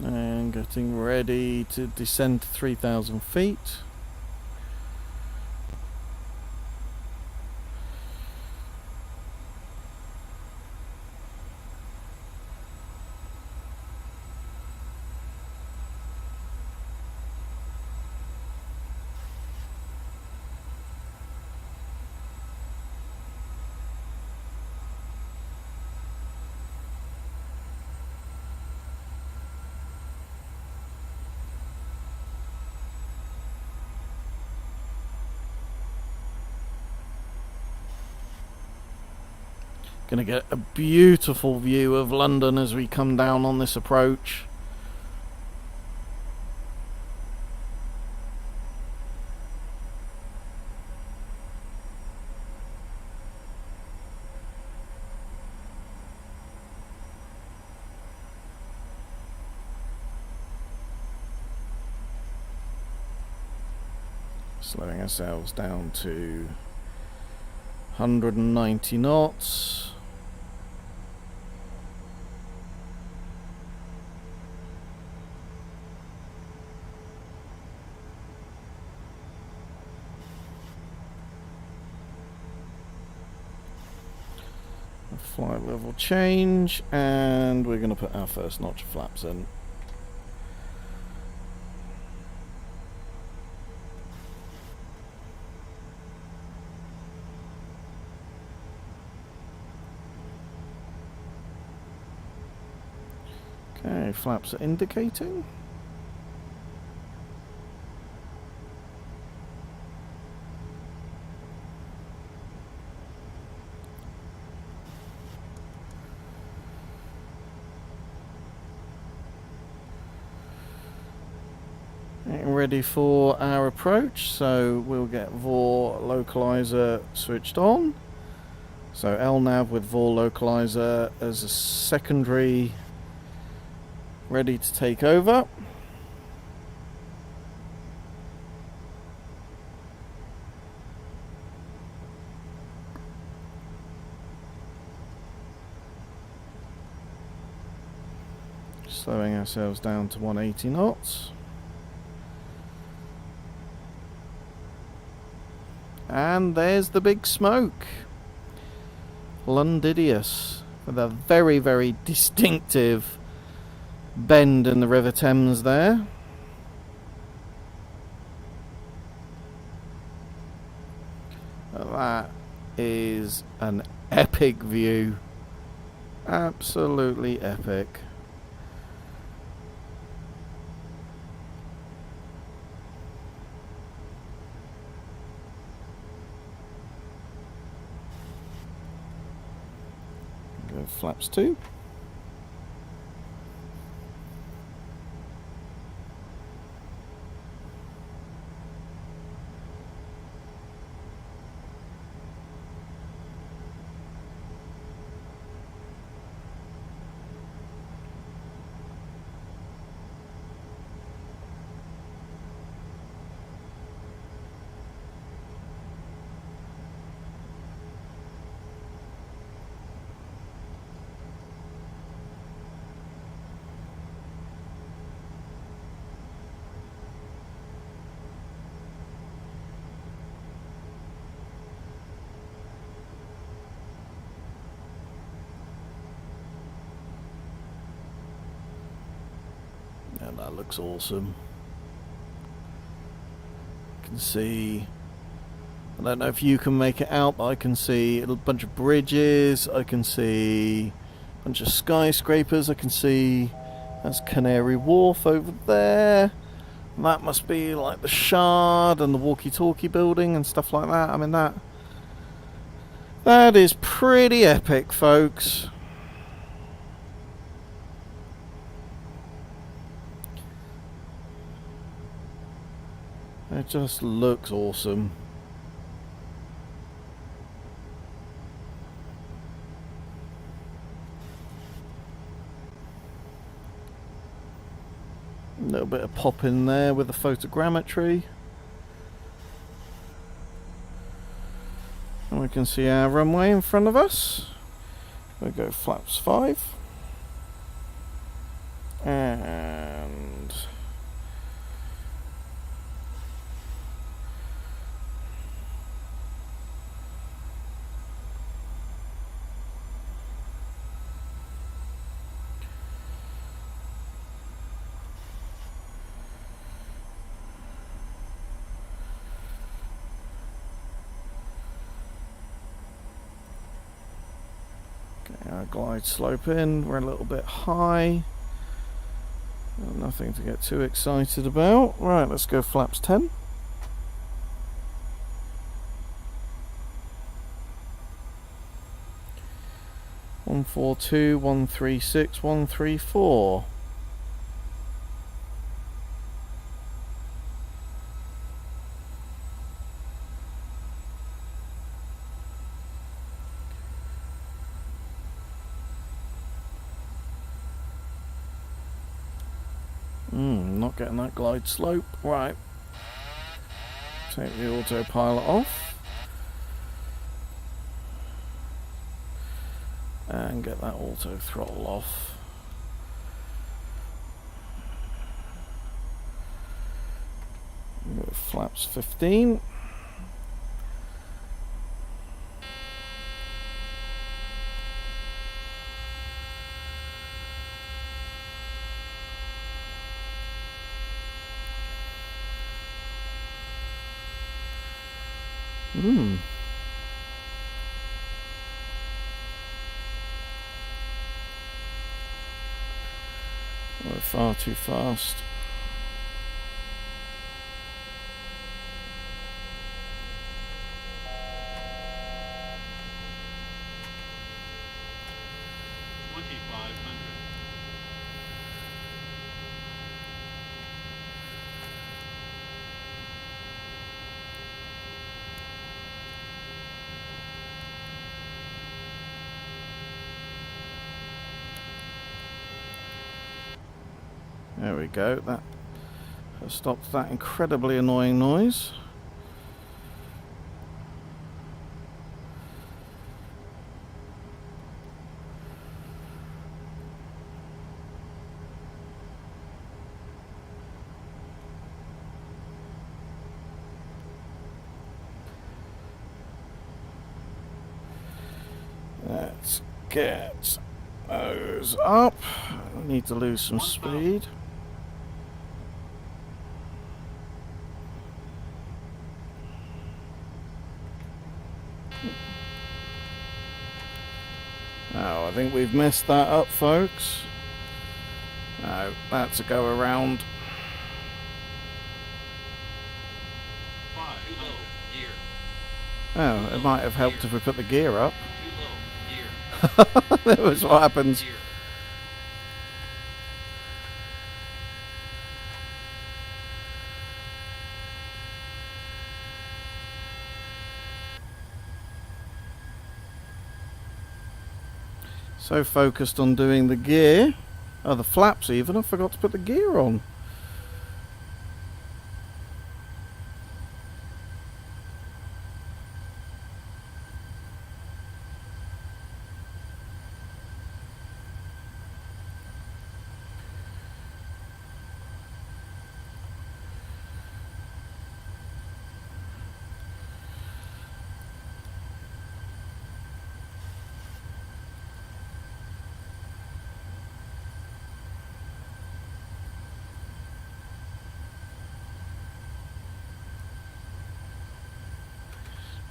And getting ready to descend to 3,000 feet. Gonna get a beautiful view of London as we come down on this approach. Slowing ourselves down to 190 knots. A flight level change, and we're going to put our first notch of flaps in. Okay, flaps are indicating. Getting ready for our approach, so we'll get VOR localizer switched on. So LNAV with VOR localizer as a secondary, ready to take over. Slowing ourselves down to 180 knots. And there's the big smoke. Lundidius, with a very, very distinctive bend in the River Thames there. That is an epic view. Absolutely epic. Go flaps 2. And that looks awesome. You can see, I don't know if you can make it out, but I can see a bunch of bridges, I can see a bunch of skyscrapers, I can see that's Canary Wharf over there. That must be like the Shard and the walkie-talkie building and stuff like that. I mean, that is pretty epic, folks. It just looks awesome. A little bit of pop in there with the photogrammetry. And we can see our runway in front of us. We'll go flaps 5. And our glide slope in, we're a little bit high. Nothing to get too excited about. Right, let's go flaps 10. 142, 136, 134. Not getting that glide slope. Right. Take the autopilot off. And get that auto throttle off. Flaps 15. We're far too fast. There we go. That has stopped that incredibly annoying noise. Let's get those up. I need to lose some speed. Oh, I think we've messed that up, folks. No, that's a go around. Oh, it might have helped if we put the gear up. That was what happens. So focused on doing the gear, the flaps even, I forgot to put the gear on.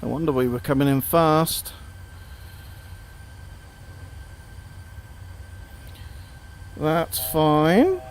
No wonder we were coming in fast. That's fine.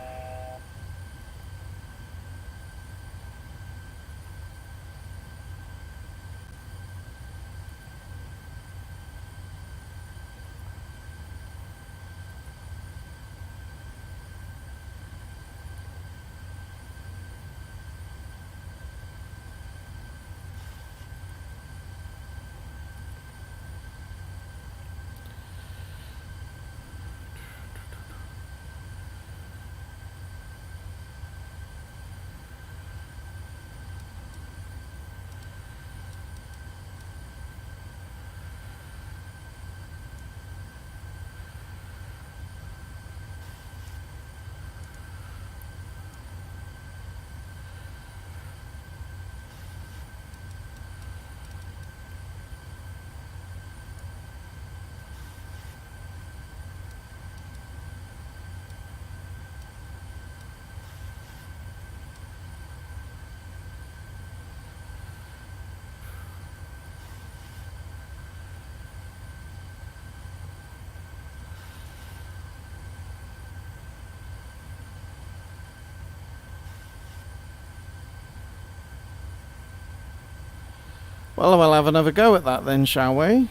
Well, we'll have another go at that then, shall we?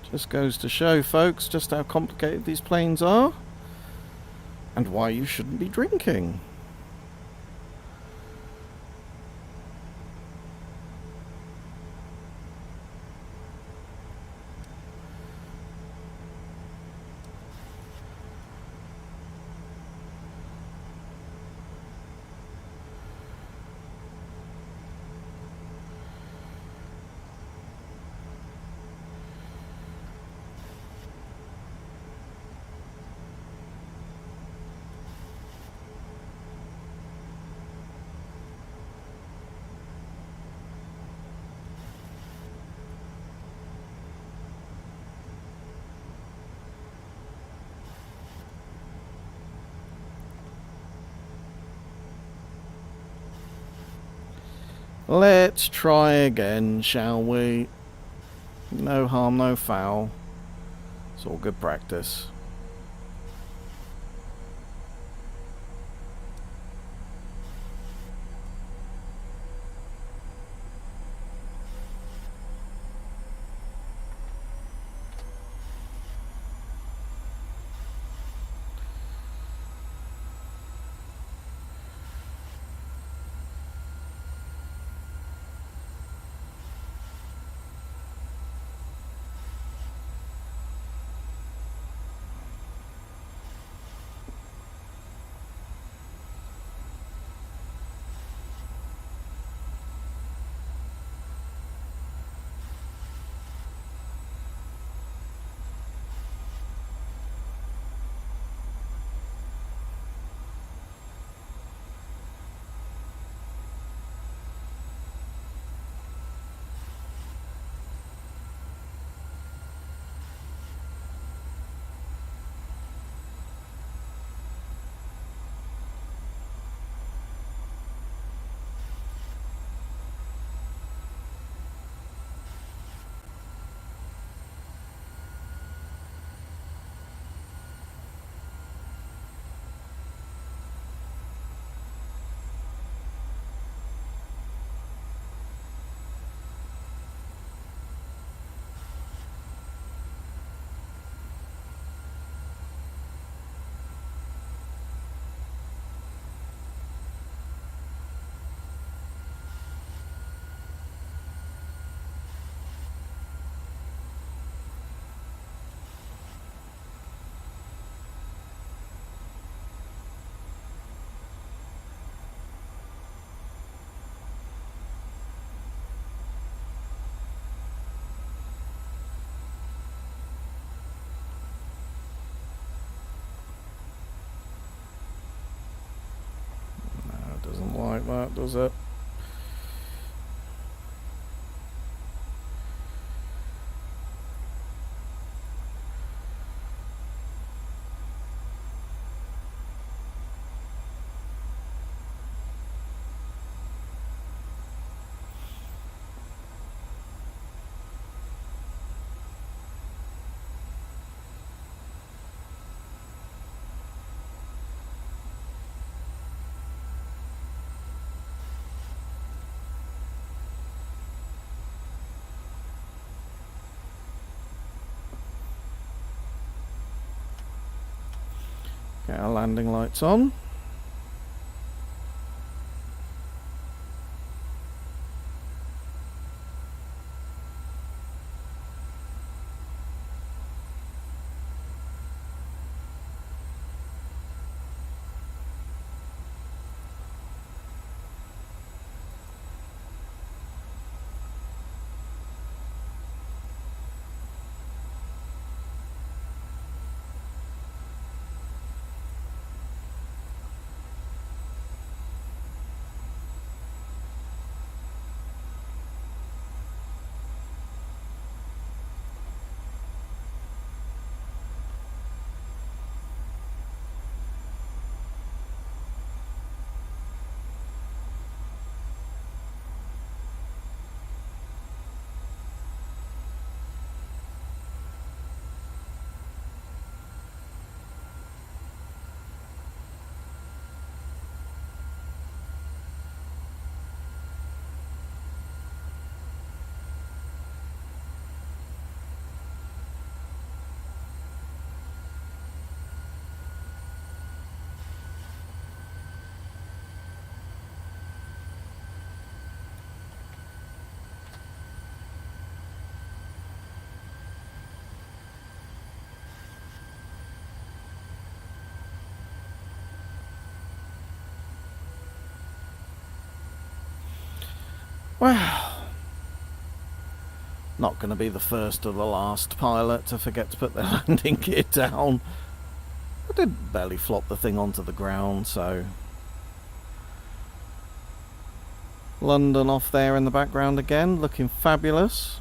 Just goes to show, folks, just how complicated these planes are and why you shouldn't be drinking. Let's try again, shall we? No harm, no foul. It's all good practice. Doesn't like that, does it? Get our landing lights on. Well, not going to be the first or the last pilot to forget to put their landing gear down. I did barely flop the thing onto the ground, so... London off there in the background again, looking fabulous.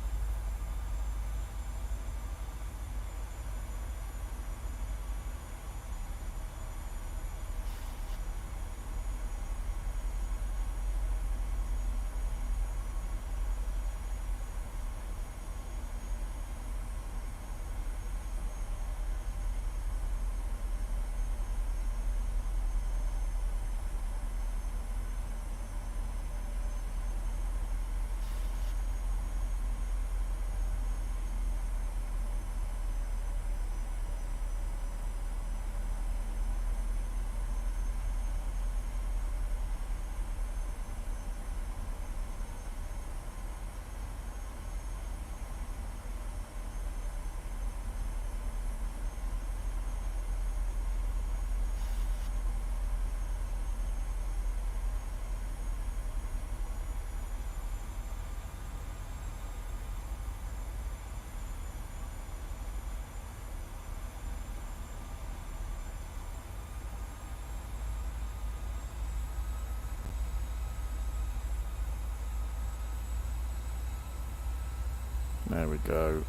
There we go.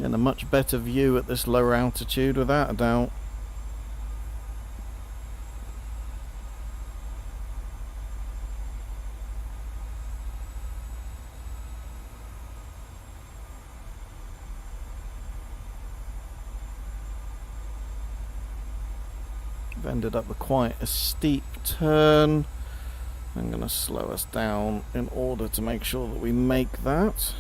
And a much better view at this lower altitude, without a doubt. We've ended up with quite a steep turn. I'm going to slow us down in order to make sure that we make that.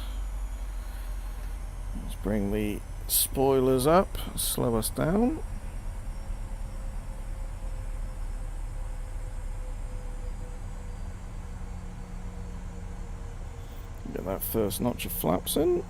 Let's bring the spoilers up, slow us down. Get that first notch of flaps in.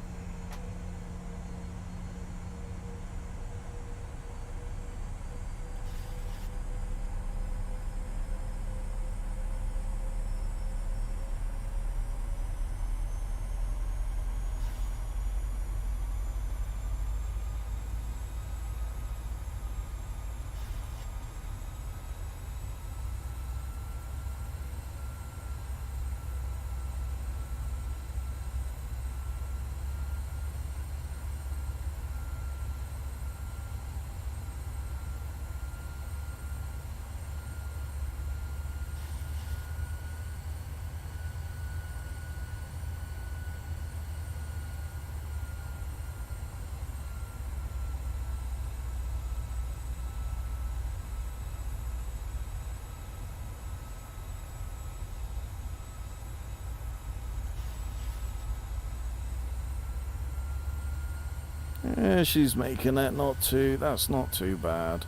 Yeah, she's making it, that's not too bad.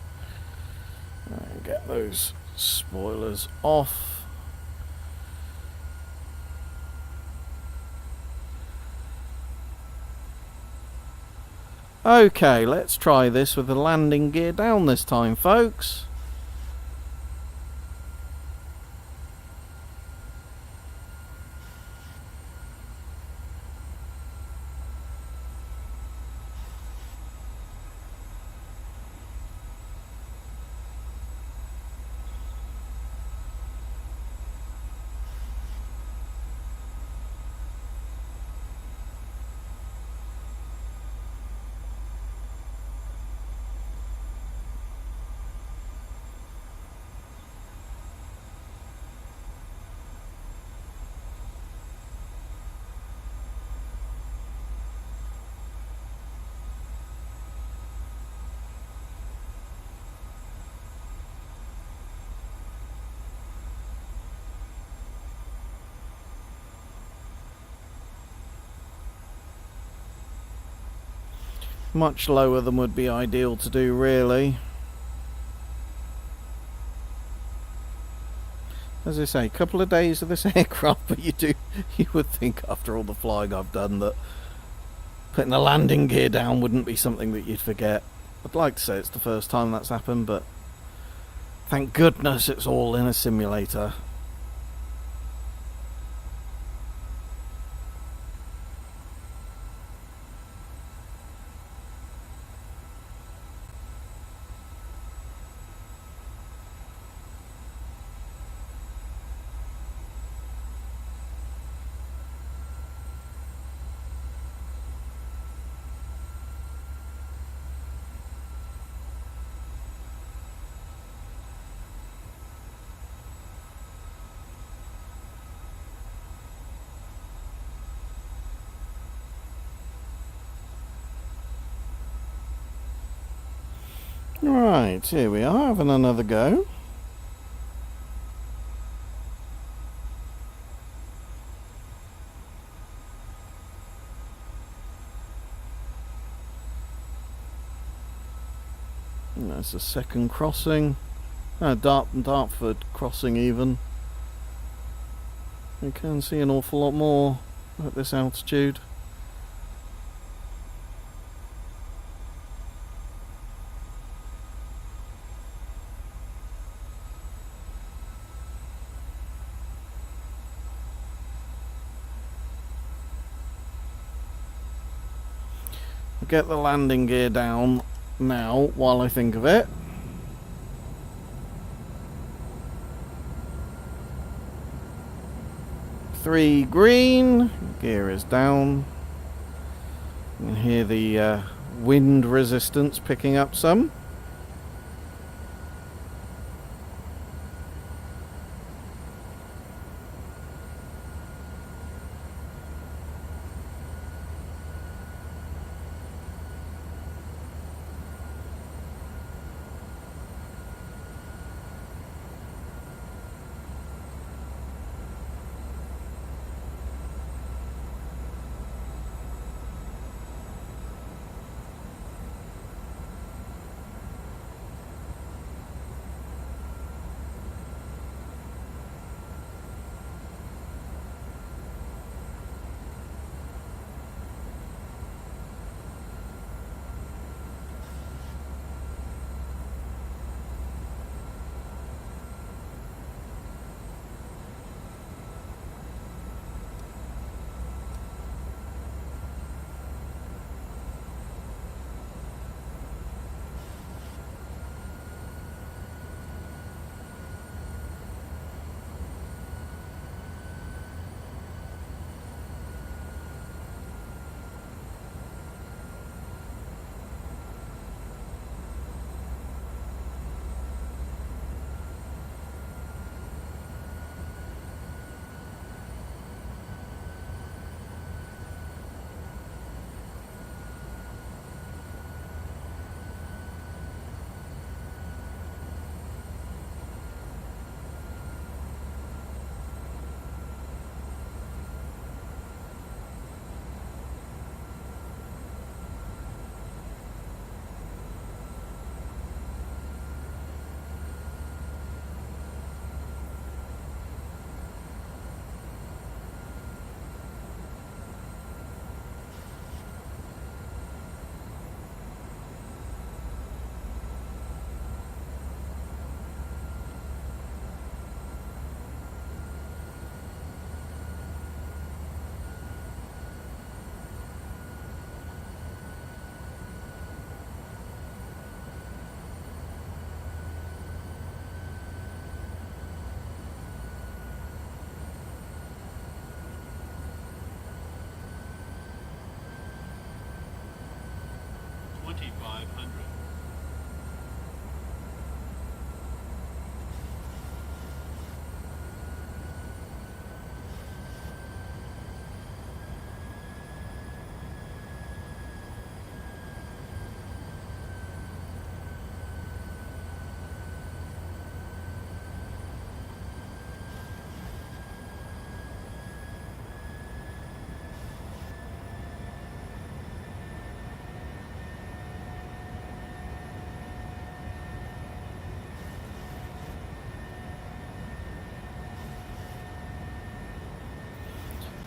And get those spoilers off. Okay, let's try this with the landing gear down this time, folks. Much lower than would be ideal to do, really. As I say, a couple of days of this aircraft, but you would think after all the flying I've done that putting the landing gear down wouldn't be something that you'd forget. I'd like to say it's the first time that's happened, but thank goodness it's all in a simulator. Right, here we are, having another go. And there's the second crossing. Dartford crossing even. You can see an awful lot more at this altitude. Get the landing gear down now while I think of it. Three green, gear is down. You can hear the wind resistance picking up some.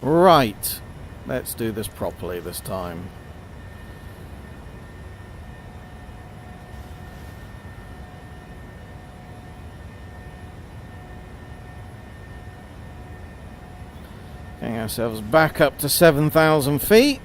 Right. Let's do this properly this time. Getting ourselves back up to 7,000 feet.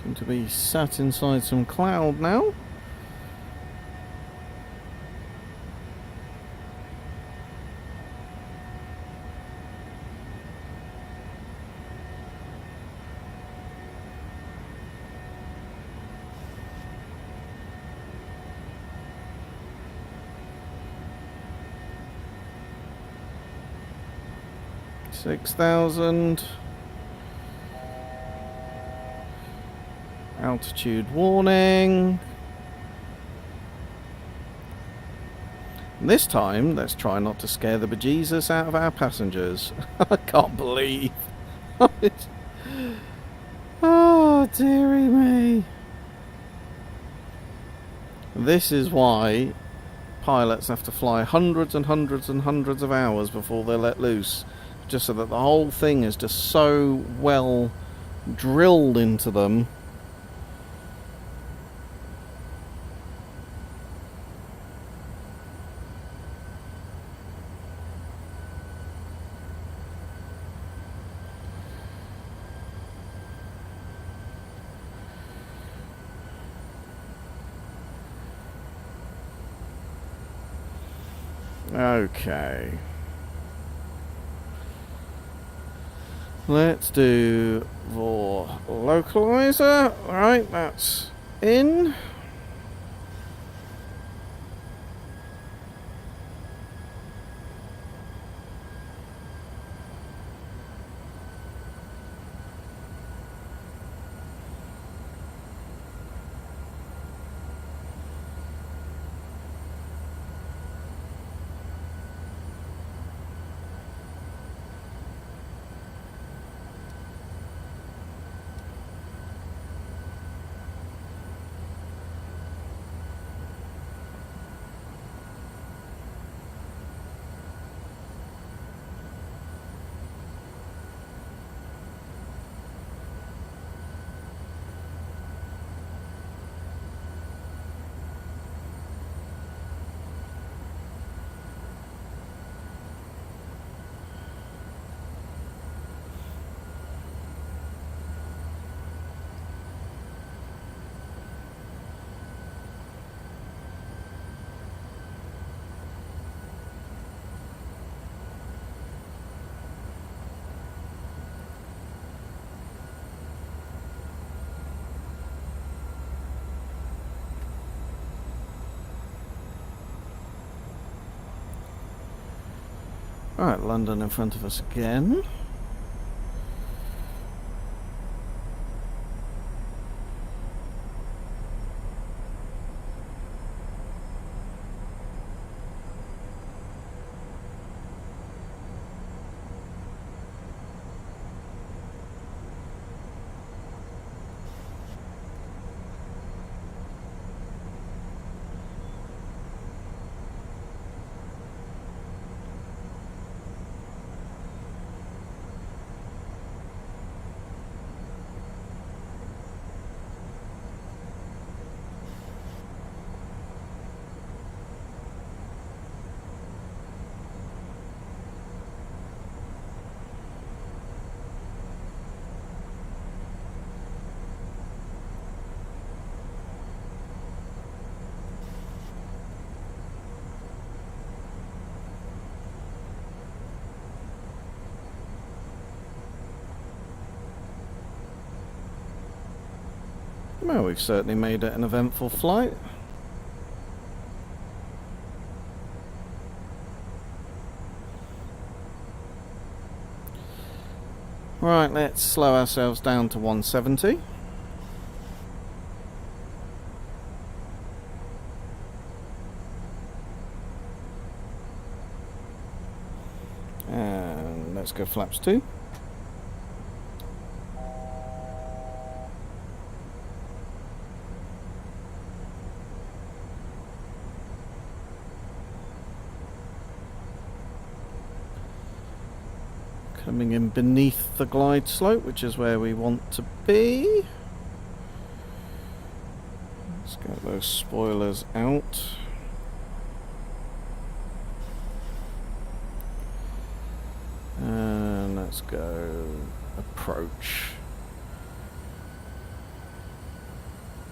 Seem to be sat inside some cloud now. $6,000. Altitude warning. And this time, let's try not to scare the bejesus out of our passengers. I can't believe. Oh, dearie me. This is why pilots have to fly hundreds and hundreds and hundreds of hours before they're let loose. Just so that the whole thing is just so well drilled into them. Okay. Let's do the localizer. Alright, that's in. Alright, London in front of us again. Well, we've certainly made it an eventful flight. Right, let's slow ourselves down to 170. And let's let's go flaps 2. Coming in beneath the glide slope, which is where we want to be. Let's get those spoilers out. And let's go approach.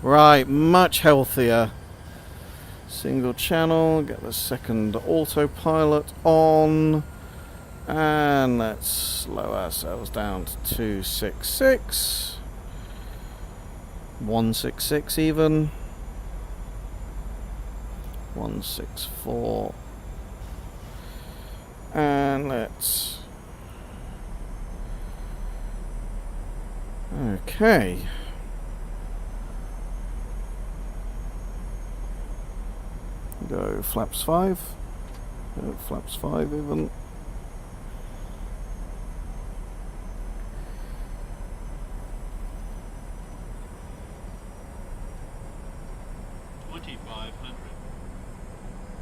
Right, much healthier. Single channel, get the second autopilot on. And let's slow ourselves down to 266. 166 even. 164. And let's... Okay. Go flaps 5. Go flaps 5 even.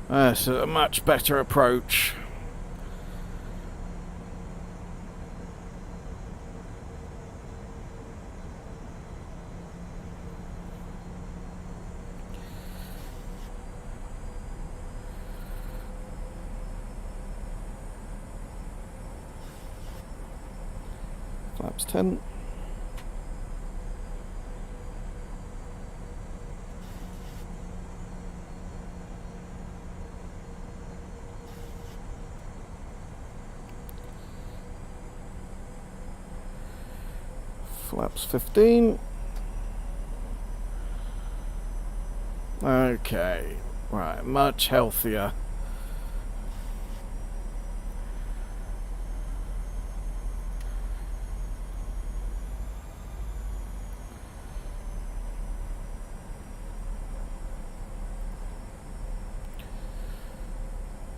That's a much better approach. Flaps 10. Flaps 15. Okay, right, much healthier.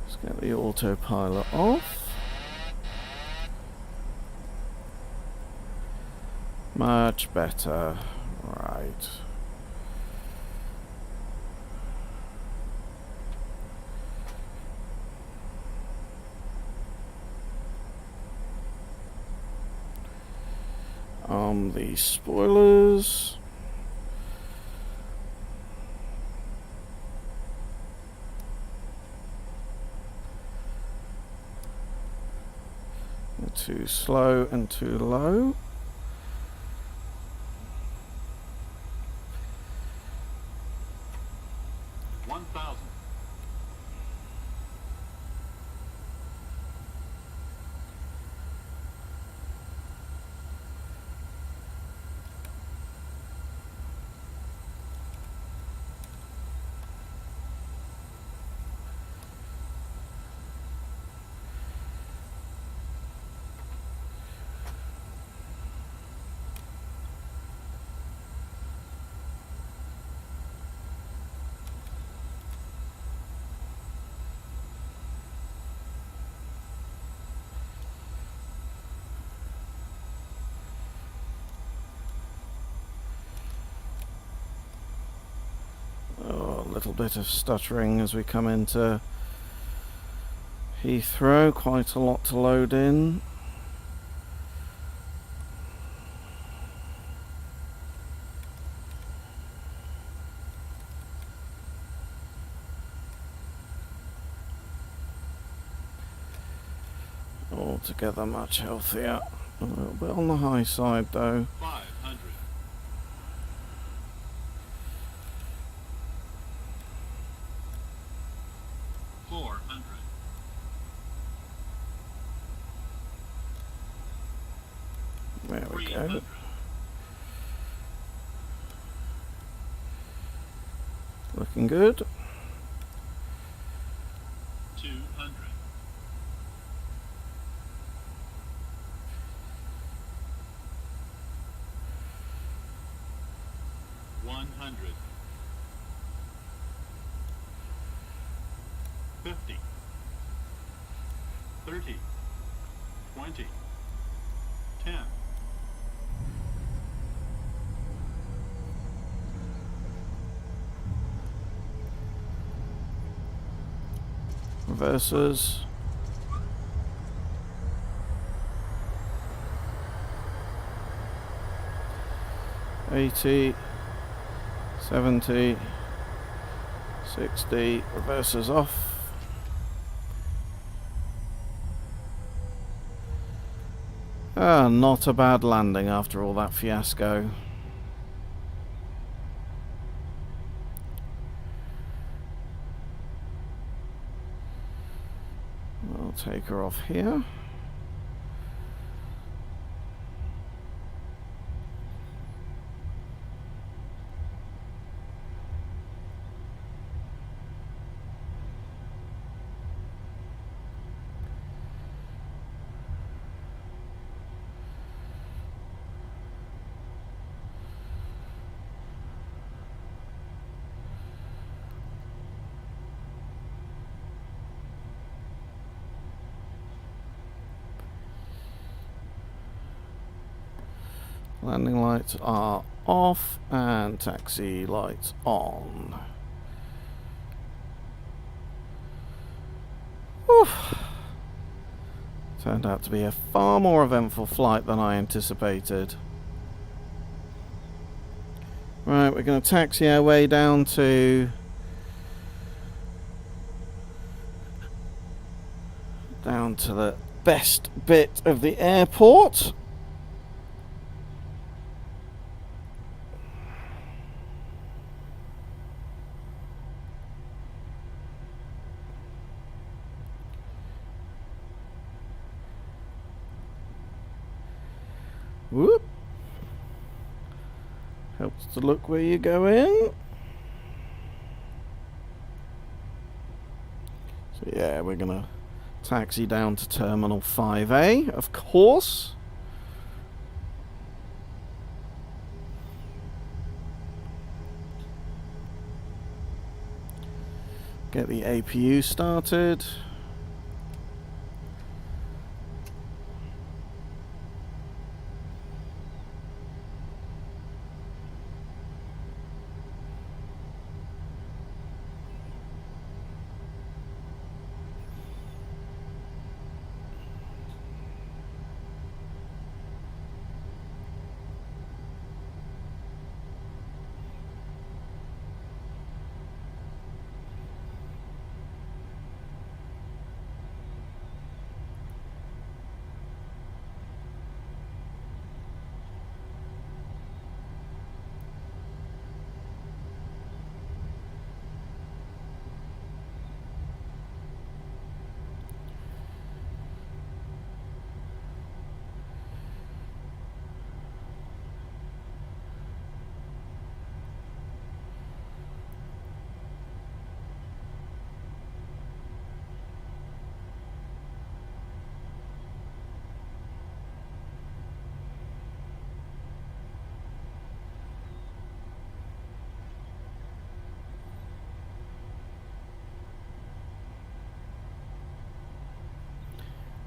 Let's get the autopilot off. Much better. Right. The spoilers. Too slow and too low. Little bit of stuttering as we come into Heathrow, quite a lot to load in. Altogether much healthier. A little bit on the high side though. 500. There we go. Looking good. 200. 100. 50. 30. 20. 10. Reversers. 80, 70, 60, reversers off. Ah, not a bad landing after all that fiasco. I'll take her off here. Landing lights are off and taxi lights on. Whew. Turned out to be a far more eventful flight than I anticipated. Right, we're going to taxi our way down to the best bit of the airport. Whoop. Helps to look where you're going. So yeah, we're gonna taxi down to Terminal 5A, of course. Get the APU started.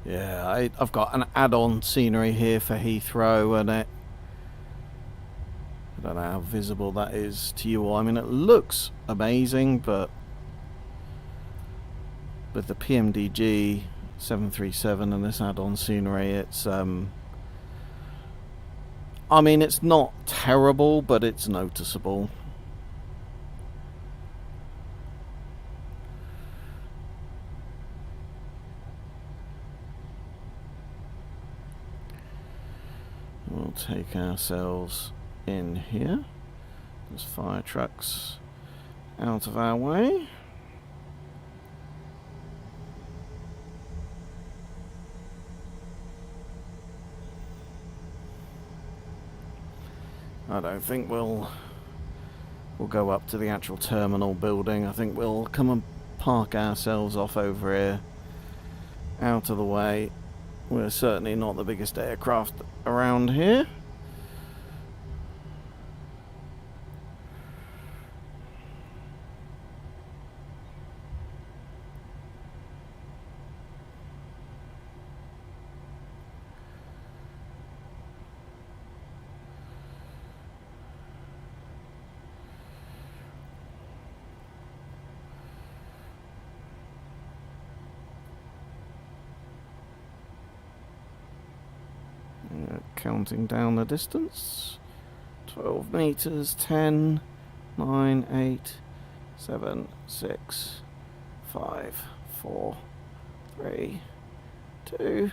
Yeah, I've got an add-on scenery here for Heathrow, and I don't know how visible that is to you all. I mean, it looks amazing, but with the PMDG 737 and this add-on scenery, it's I mean, it's not terrible, but it's noticeable. We'll take ourselves in here. There's fire trucks out of our way. I don't think we'll go up to the actual terminal building. I think we'll come and park ourselves off over here, out of the way. We're certainly not the biggest aircraft around here. Counting down the distance. 12 meters, 10, 9, 8, 7, 6, 5, 4, 3, 2.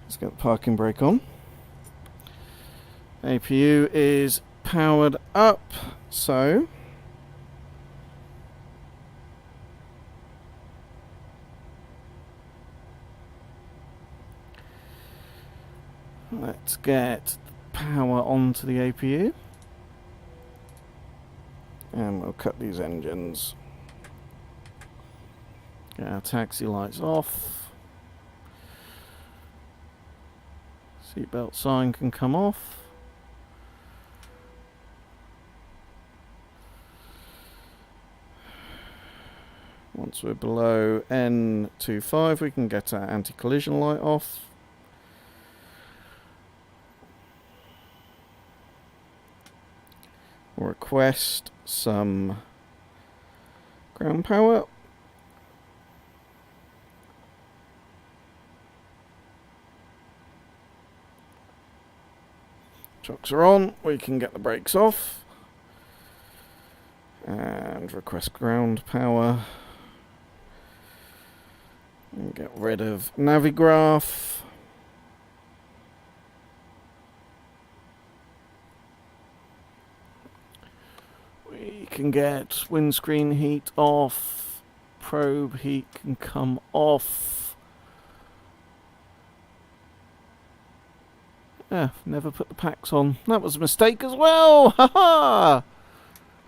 Let's get the parking brake on. APU is powered up, so let's get power onto the APU and we'll cut these engines. Get our taxi lights off. Seatbelt sign can come off. Once we're below N25, we can get our anti-collision light off. Request some ground power. Chocks are on, we can get the brakes off. And request ground power. And get rid of Navigraph. We can get windscreen heat off. Probe heat can come off. Yeah, never put the packs on. That was a mistake as well. Ha!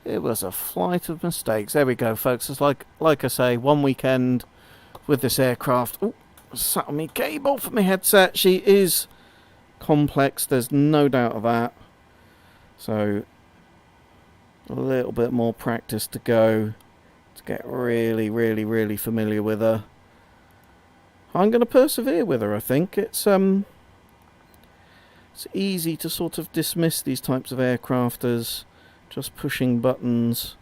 It was a flight of mistakes. There we go, folks. It's like I say, one weekend with this aircraft. Oh, sat on me cable for my headset. She is complex. There's no doubt of that. So a little bit more practice to go to get really, really, really familiar with her. I'm going to persevere with her. I think it's easy to sort of dismiss these types of aircraft as just pushing buttons.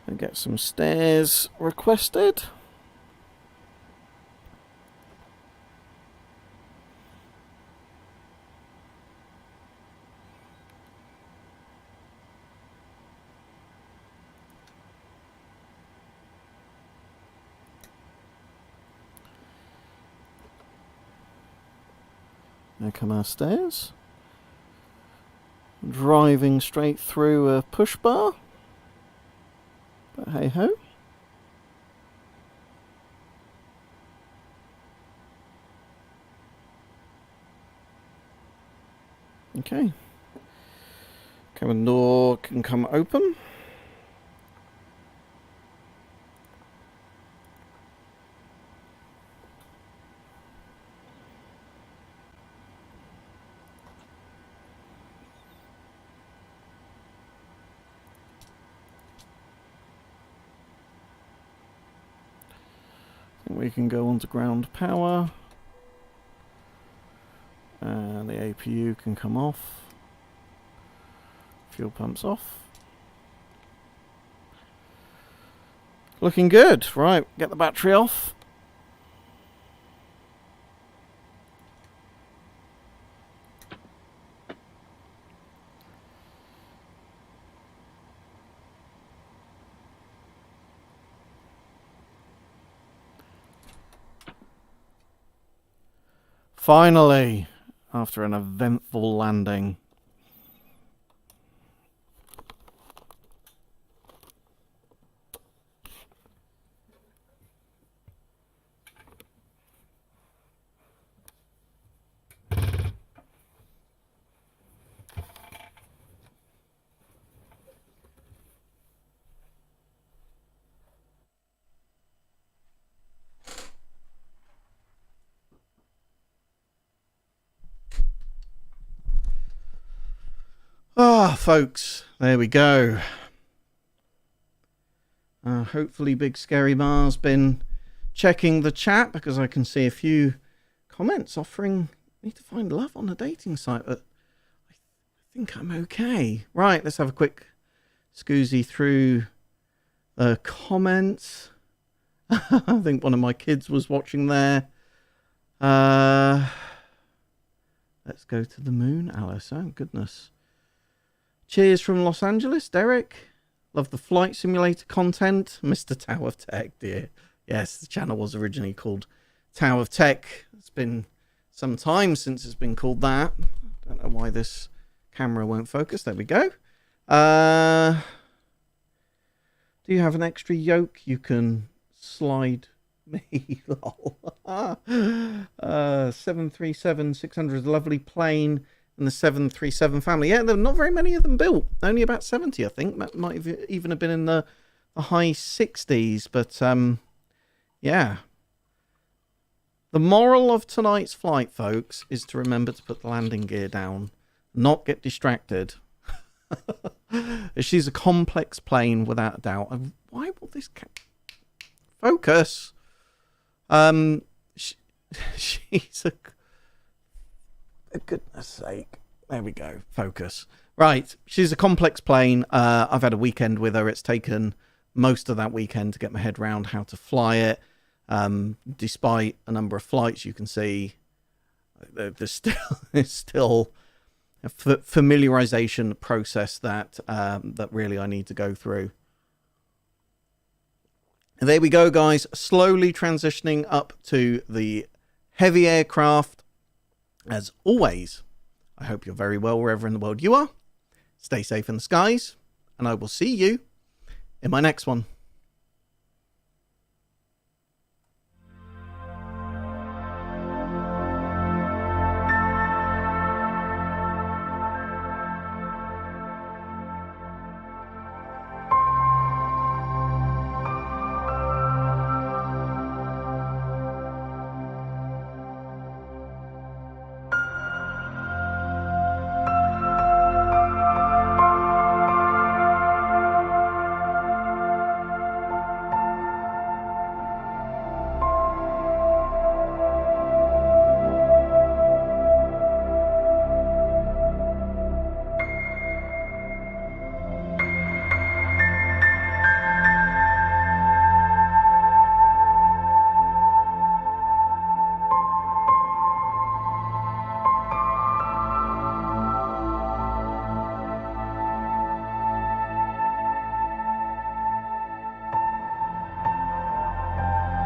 And get some stairs requested. There come our stairs. Driving straight through a push bar. But hey ho. Okay. Cabin door can come open. We can go on to ground power. And the APU can come off. Fuel pumps off. Looking good. Right, get the battery off. Finally, after an eventful landing. Ah, folks, there we go. Hopefully Big Scary Mar's been checking the chat, because I can see a few comments offering me to find love on a dating site, but I think I'm okay. Right, let's have a quick scoozy through Comments. I think one of my kids was watching there. Let's go to the moon, Alice. Oh, goodness. Cheers from Los Angeles, Derek. Love the flight simulator content. Mr. Tower of Tech, dear. Yes, the channel was originally called Tower of Tech. It's been some time since it's been called that. Don't know why this camera won't focus. There we go. Do you have an extra yoke you can slide me? 737 600, lovely plane, and the 737 family. Yeah, there are not very many of them built. Only about 70, I think. That might have even have been in the high 60s. But yeah. The moral of tonight's flight, folks, is to remember to put the landing gear down, not get distracted. She's a complex plane, without a doubt. Why will this focus? She's a goodness sake. There we go. Focus. Right. She's a complex plane. I've had a weekend with her. It's taken most of that weekend to get my head around how to fly it. Despite a number of flights, you can see there's still a familiarization process that really I need to go through. And there we go, guys. Slowly transitioning up to the heavy aircraft. As always, I hope you're very well wherever in the world you are. Stay safe in the skies, and I will see you in my next one.